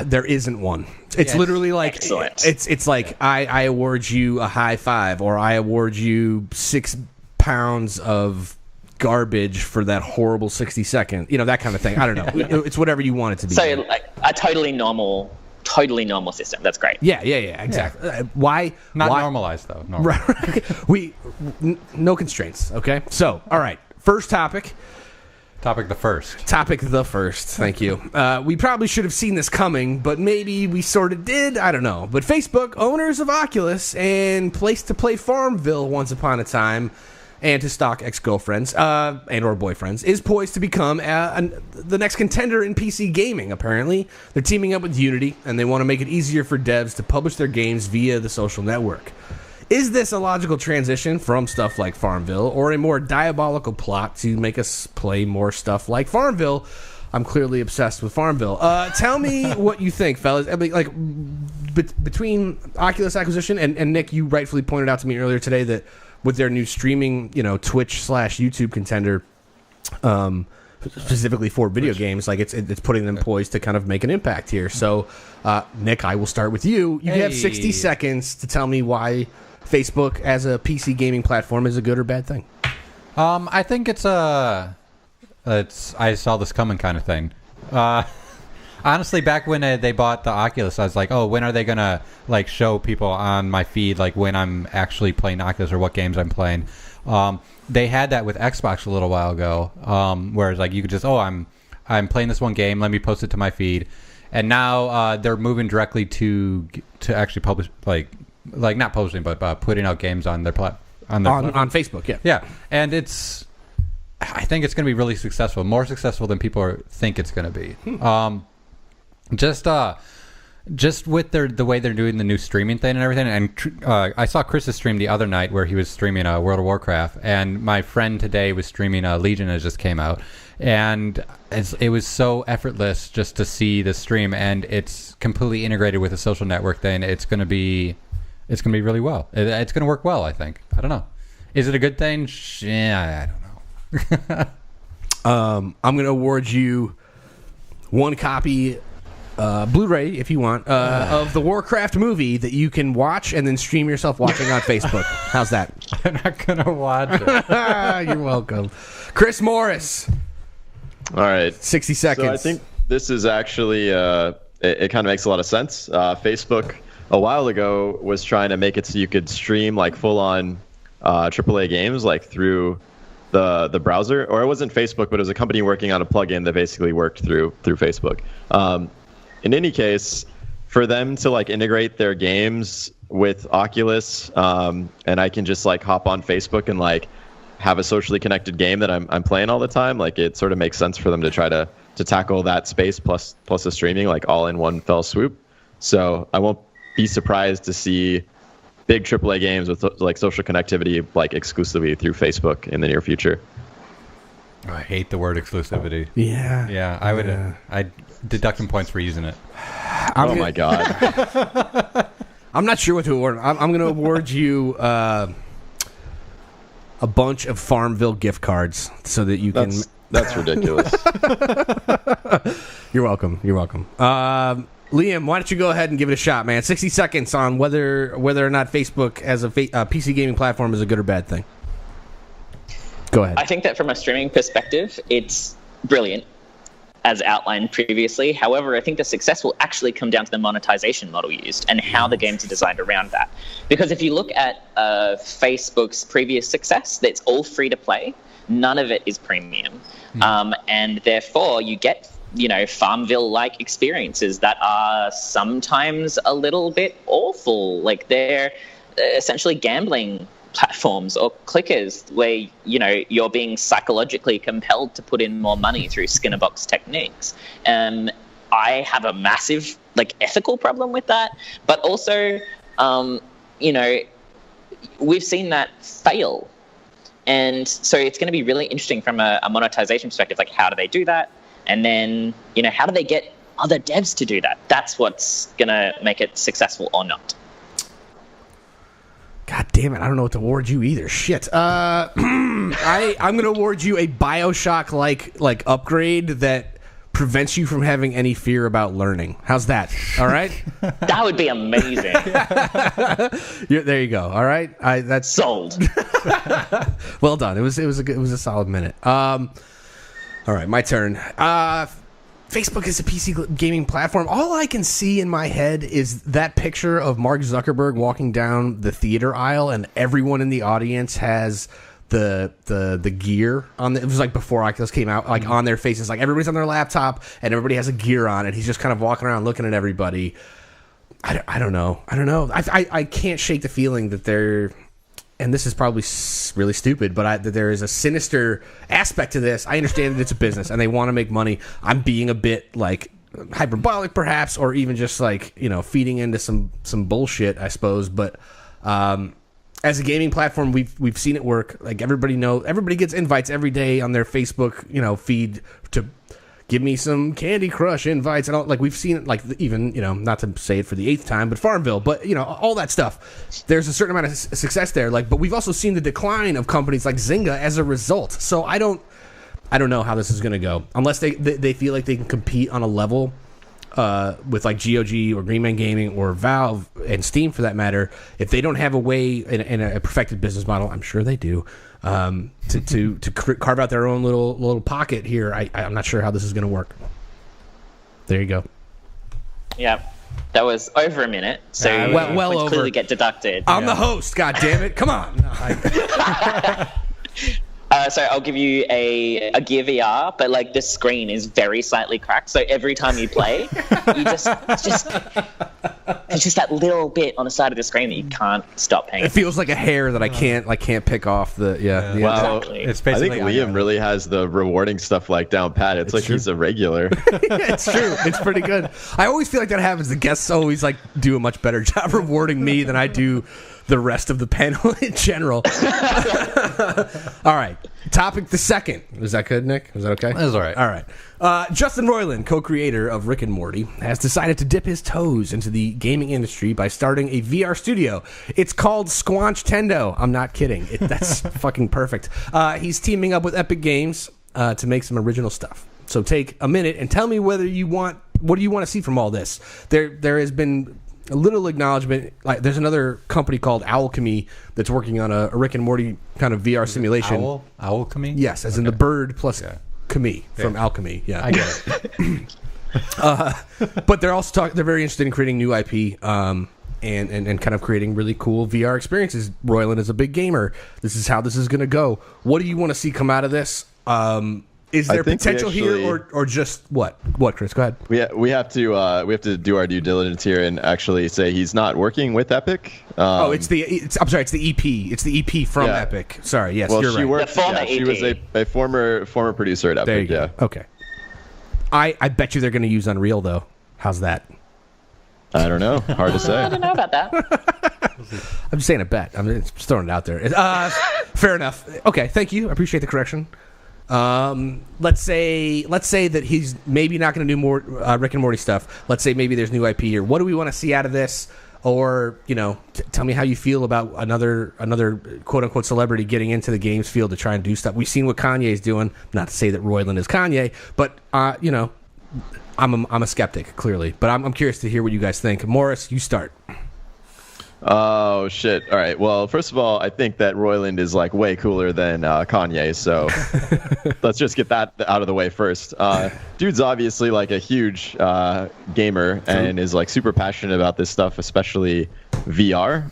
There isn't one. It's literally like excellent. It's like I award you a high five, or I award you 6 pounds of garbage for that horrible 60 second, that kind of thing. I don't know. It's whatever you want it to be. So like a totally normal system. That's great. Yeah, exactly. Yeah. Why normalized though? Normal. Right. No constraints. Okay. So all right. First topic. Topic the first. Thank you. We probably should have seen this coming, but maybe we sort of did. I don't know. But Facebook, owners of Oculus and place to play Farmville once upon a time, and to stalk ex-girlfriends and or boyfriends, is poised to become the next contender in PC gaming, apparently. They're teaming up with Unity, and they want to make it easier for devs to publish their games via the social network. Is this a logical transition from stuff like Farmville, or a more diabolical plot to make us play more stuff like Farmville? I'm clearly obsessed with Farmville. Tell me what you think, fellas. I mean, like, between Oculus acquisition and Nick, you rightfully pointed out to me earlier today that with their new streaming, Twitch / YouTube contender, specifically for video games, like it's putting them poised to kind of make an impact here. So, Nick, I will start with you. You have 60 seconds to tell me why Facebook as a PC gaming platform is a good or bad thing. I think it's I saw this coming kind of thing. Honestly, back when they bought the Oculus, I was like, oh, when are they gonna like show people on my feed like when I'm actually playing Oculus or what games I'm playing? They had that with Xbox a little while ago, whereas like you could just, I'm playing this one game, let me post it to my feed, and now they're moving directly to actually publish like not posting, but putting out games on their on Facebook. Yeah, and I think it's going to be really successful, more successful than people think it's going to be. Just with the way they're doing the new streaming thing and everything. And I saw Chris's stream the other night where he was streaming World of Warcraft, and my friend today was streaming Legion that just came out, and it was so effortless just to see the stream, and it's completely integrated with the social network thing. It's going to be really well. It's going to work well, I think. I don't know. Is it a good thing? Yeah, I don't know. I'm going to award you one copy Blu-ray, if you want, of the Warcraft movie that you can watch and then stream yourself watching on Facebook. How's that? I'm not gonna watch it. You're welcome. Chris Morris. All right. 60 seconds. So I think this is actually, it kind of makes a lot of sense. Facebook a while ago was trying to make it so you could stream like full-on AAA games like through the browser, or it wasn't Facebook, but it was a company working on a plugin that basically worked through Facebook. In any case, for them to like integrate their games with Oculus, and I can just like hop on Facebook and like have a socially connected game that I'm playing all the time, like it sort of makes sense for them to try to tackle that space plus the streaming like all in one fell swoop. So I won't be surprised to see big AAA games with like social connectivity like exclusively through Facebook in the near future. Oh, I hate the word exclusivity. Yeah. Yeah, I would. I'd deduct some points for using it. My God. I'm not sure what to award. I'm going to award you a bunch of Farmville gift cards so that you can. That's ridiculous. You're welcome. You're welcome. Liam, why don't you go ahead and give it a shot, man? 60 seconds on whether or not Facebook as a PC gaming platform is a good or bad thing. Go ahead. I think that from a streaming perspective, it's brilliant, as outlined previously. However, I think the success will actually come down to the monetization model used and how the games are designed around that. Because if you look at Facebook's previous success, that's all free to play. None of it is premium. And therefore, you get Farmville-like experiences that are sometimes a little bit awful. Like they're essentially gambling platforms or clickers where, you're being psychologically compelled to put in more money through Skinnerbox techniques. I have a massive, ethical problem with that. But also, we've seen that fail. And so it's going to be really interesting from a monetization perspective. Like, how do they do that? And then, how do they get other devs to do that? That's what's going to make it successful or not. God damn it, I don't know what to award you either. Shit. I'm going to award you a BioShock-like upgrade that prevents you from having any fear about learning. How's that? All right? That would be amazing. There you go. All right? That's sold. Well done. It was a solid minute. All right, my turn. Facebook is a PC gaming platform. All I can see in my head is that picture of Mark Zuckerberg walking down the theater aisle, and everyone in the audience has the gear on. It was like before Oculus came out, like on their faces. Like everybody's on their laptop, and everybody has a gear on, and he's just kind of walking around looking at everybody. I don't know. I can't shake the feeling that they're. And this is probably really stupid, but that there is a sinister aspect to this. I understand that it's a business and they want to make money. I'm being a bit hyperbolic, perhaps, or even just feeding into some bullshit, I suppose. But as a gaming platform, we've seen it work. Like everybody gets invites every day on their Facebook feed to give me some Candy Crush invites and all. Like we've seen it, even not to say it for the 8th time, but Farmville, but all that stuff. There's a certain amount of success there. But we've also seen the decline of companies like Zynga as a result. So I don't know how this is going to go unless they feel like they can compete on a level with GOG or Green Man Gaming or Valve and Steam for that matter. If they don't have a way in a perfected business model, I'm sure they do. To carve out their own little pocket here. I'm not sure how this is going to work. There you go. Yeah, that was over a minute, so well points over. Clearly get deducted. I'm the host. God damn it! Come on. So I'll give you a Gear VR, but the screen is very slightly cracked. So every time you play, it's just that little bit on the side of the screen that you can't stop paying. It feels like a hair that I can't pick off the Wow, exactly. It's I basically think Liam really has the rewarding stuff down pat. It's like true. He's a regular. It's true. It's pretty good. I always feel like that happens. The guests always do a much better job rewarding me than I do the rest of the panel in general. All right. Topic the second. Is that good, Nick? Is that okay? That's all right. All right. Justin Roiland, co-creator of Rick and Morty, has decided to dip his toes into the gaming industry by starting a VR studio. It's called Squanch Tendo. I'm not kidding. That's fucking perfect. He's teaming up with Epic Games to make some original stuff. So take a minute and tell me whether you want what do you want to see from all this? There has been a little acknowledgement. Like, there's another company called Owlchemy that's working on a Rick and Morty kind of VR simulation. Owlchemy? Yes, as in the bird plus chemy from alchemy. Yeah, I get it. but they're also they're very interested in creating new IP. And kind of creating really cool VR experiences. Roiland is a big gamer. This is how this is going to go. What do you want to see come out of this? Is there potential here, or just what? What, Chris? Go ahead. We have to do our due diligence here and actually say he's not working with Epic. It's the EP. It's the EP from Epic. Sorry, yes, you're right. Worked, she was a former producer at Epic. There you go. Okay. I bet you they're going to use Unreal though. How's that? I don't know. Hard to say. I don't know about that. I'm just saying a bet. I'm just throwing it out there. Fair enough. Okay, thank you. I appreciate the correction. Let's say that he's maybe not going to do more Rick and Morty stuff. Let's say maybe there's new IP here. What do we want to see out of this? Or, tell me how you feel about another quote unquote celebrity getting into the games field to try and do stuff. We've seen what Kanye's doing. Not to say that Roiland is Kanye, but I'm a skeptic, clearly, but I'm curious to hear what you guys think. Morris, you start. Oh, shit. All right. Well, first of all, I think that Roiland is like way cooler than Kanye, so let's just get that out of the way first. Dude's obviously like a huge gamer and is like super passionate about this stuff, especially VR.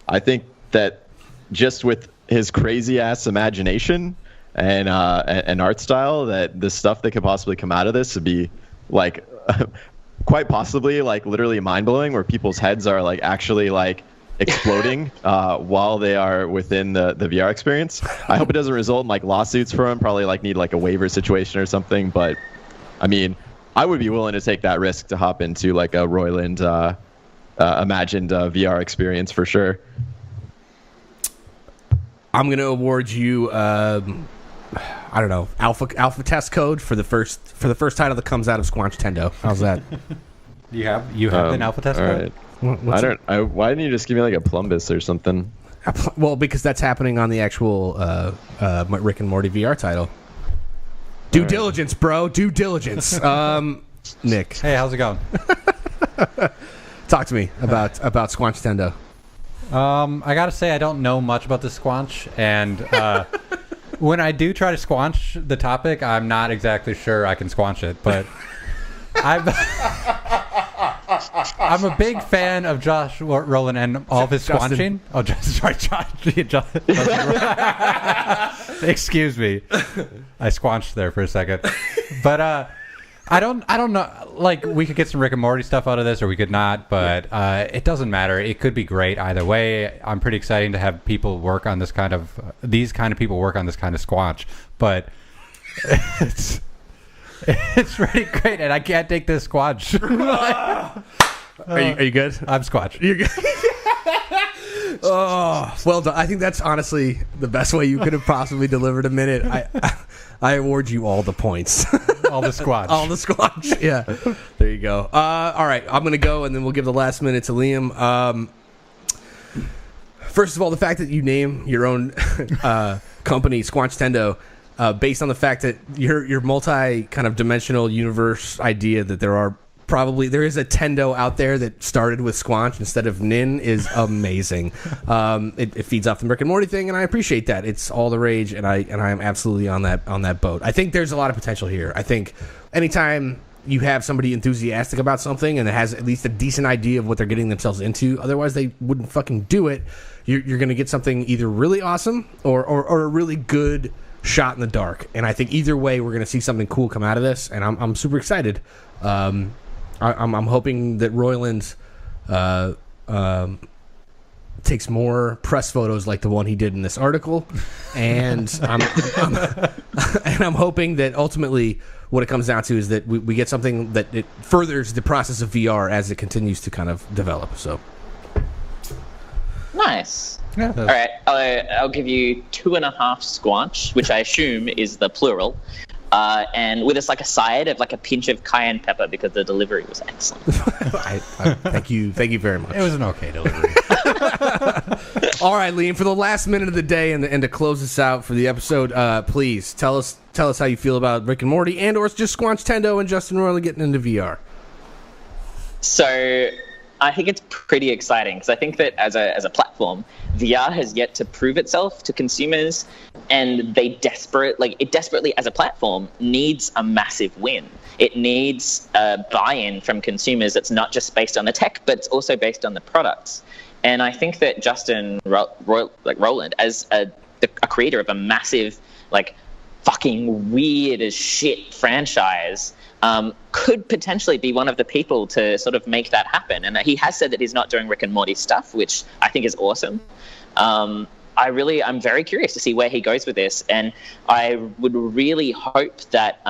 I think that just with his crazy ass imagination and art style, that the stuff that could possibly come out of this would be like quite possibly like literally mind-blowing, where people's heads are like actually like exploding while they are within the VR experience. I hope it doesn't result in like lawsuits for him, probably like need like a waiver situation or something, but I mean, I would be willing to take that risk to hop into like a Roiland imagined VR experience for sure. I'm going to award you I don't know, alpha test code for the first title that comes out of Squanch Tendo. How's that? You have an alpha test code? Right. Why didn't you just give me like a Plumbus or something? Well, because that's happening on the actual Rick and Morty VR title. Due diligence, bro. Due diligence. Nick. Hey, how's it going? Talk to me about Squanch Tendo. I gotta say I don't know much about the Squanch, and when I do try to squanch the topic, I'm not exactly sure I can squanch it, but I'm a big fan of Josh Roiland and all of his squanching. Oh, sorry, Josh. Excuse me. I squanched there for a second. But I don't know. Like, we could get some Rick and Morty stuff out of this, or we could not. But it doesn't matter. It could be great either way. I'm pretty excited to have people work on these kind of people work on this kind of squanch. But it's really great, and I can't take this squanch. Are you good? I'm squanch. You're good. Oh, well done. I think that's honestly the best way you could have possibly delivered a minute. I award you all the points. All the squanch. All the squanch. Yeah. There you go. All right. I'm going to go, and then we'll give the last minute to Liam. First of all, the fact that you name your own company, Squanch Tendo, based on the fact that your multi kind of dimensional universe idea that there is a Tendo out there that started with Squanch instead of Nin is amazing. It feeds off the Rick and Morty thing, and I appreciate that. It's all the rage, and I am absolutely on that boat. I think there's a lot of potential here. I think anytime you have somebody enthusiastic about something and that has at least a decent idea of what they're getting themselves into, otherwise they wouldn't fucking do it. You're going to get something either really awesome or a really good shot in the dark. And I think either way, we're going to see something cool come out of this, and I'm super excited. I'm hoping that Roiland takes more press photos like the one he did in this article, and I'm hoping that ultimately what it comes down to is that we get something that it furthers the process of VR as it continues to kind of develop. So nice. Yeah, all right, I'll give you 2.5 squanch, which I assume is the plural. And with like a side of like a pinch of cayenne pepper because the delivery was excellent. Thank you very much. It was an okay delivery. All right, Liam, for the last minute of the day and to close this out for the episode, please tell us how you feel about Rick and Morty and or just Squanch Tendo and Justin Roiland getting into VR. So I think it's pretty exciting because I think that as a platform, VR has yet to prove itself to consumers, and it desperately as a platform needs a massive win. It needs a buy-in from consumers that's not just based on the tech, but it's also based on the products. And I think that Justin Roiland, as a creator of a massive, fucking weird as shit franchise, could potentially be one of the people to sort of make that happen. And he has said that he's not doing Rick and Morty stuff, which I think is awesome. I'm very curious to see where he goes with this. And I would really hope that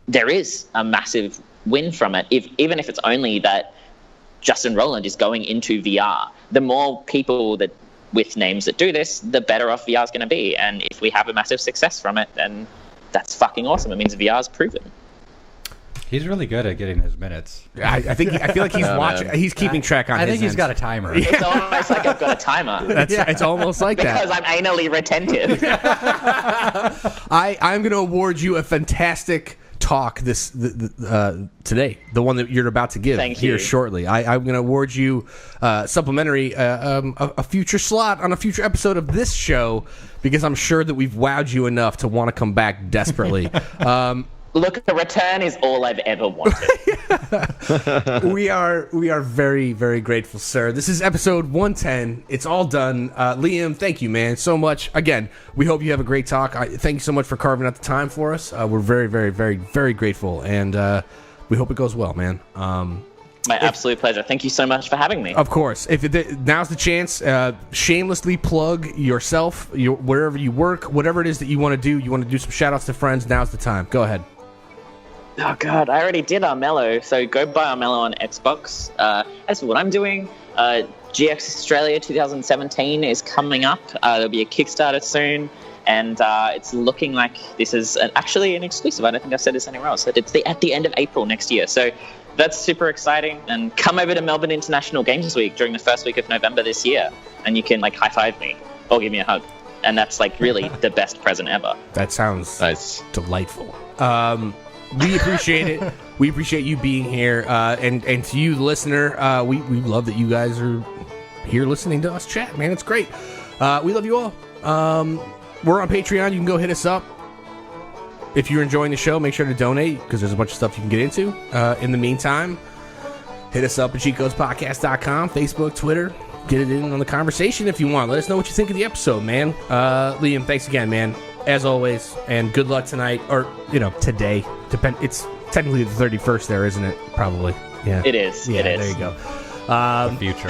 there is a massive win from it, even if it's only that Justin Roiland is going into VR. The more people with names that do this, the better off VR is going to be. And if we have a massive success from it, then that's fucking awesome. It means VR is proven. He's really good at getting his minutes. I feel like he's watching. He's keeping track on. I think he's got a timer. It's almost like I've got a timer. It's almost like that because I'm anally retentive. I'm going to award you a fantastic talk today, the one that you're about to give here shortly. I'm going to award you supplementary a future slot on a future episode of this show because I'm sure that we've wowed you enough to want to come back desperately. Look, the return is all I've ever wanted. We are very, very grateful, sir. This is episode 110. It's all done. Liam, thank you, man, so much. Again, we hope you have a great talk. Thank you so much for carving out the time for us. We're very, very, very, very grateful, and we hope it goes well, man. My absolute pleasure. Thank you so much for having me. Of course. Now's the chance. Shamelessly plug yourself, wherever you work, whatever it is that you want to do. You want to do some shout-outs to friends. Now's the time. Go ahead. Oh, God, I already did Armello, so go buy Armello on Xbox. As for what I'm doing, GX Australia 2017 is coming up. There'll be a Kickstarter soon, and it's looking like this is actually an exclusive. I don't think I've said this anywhere else. It's at the end of April next year, so that's super exciting. And come over to Melbourne International Games Week during the first week of November this year, and you can high-five me or give me a hug. And that's really the best present ever. That sounds nice, delightful. We appreciate it. We appreciate you being here, and to you, the listener, we love that you guys are here listening to us chat. Man, it's great. We love you all. We're on Patreon. You can go hit us up. If you're enjoying the show, make sure to donate because there's a bunch of stuff you can get into. In the meantime, hit us up at cheatcodespodcast.com, Facebook, Twitter. Get it in on the conversation if you want. Let us know what you think of the episode, man. Liam, thanks again, man. As always, and good luck tonight, or today. It's technically the 31st there, isn't it? Probably. Yeah. It is. Yeah, it is. There you go. The future.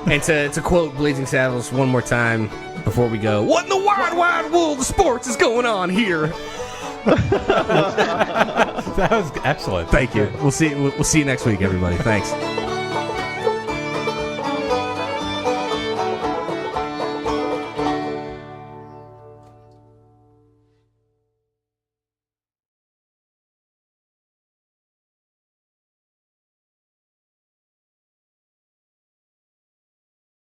And to quote Blazing Saddles one more time before we go, what in the wide, wide world of sports is going on here? That was excellent. Thank you. We'll see you next week, everybody. Thanks.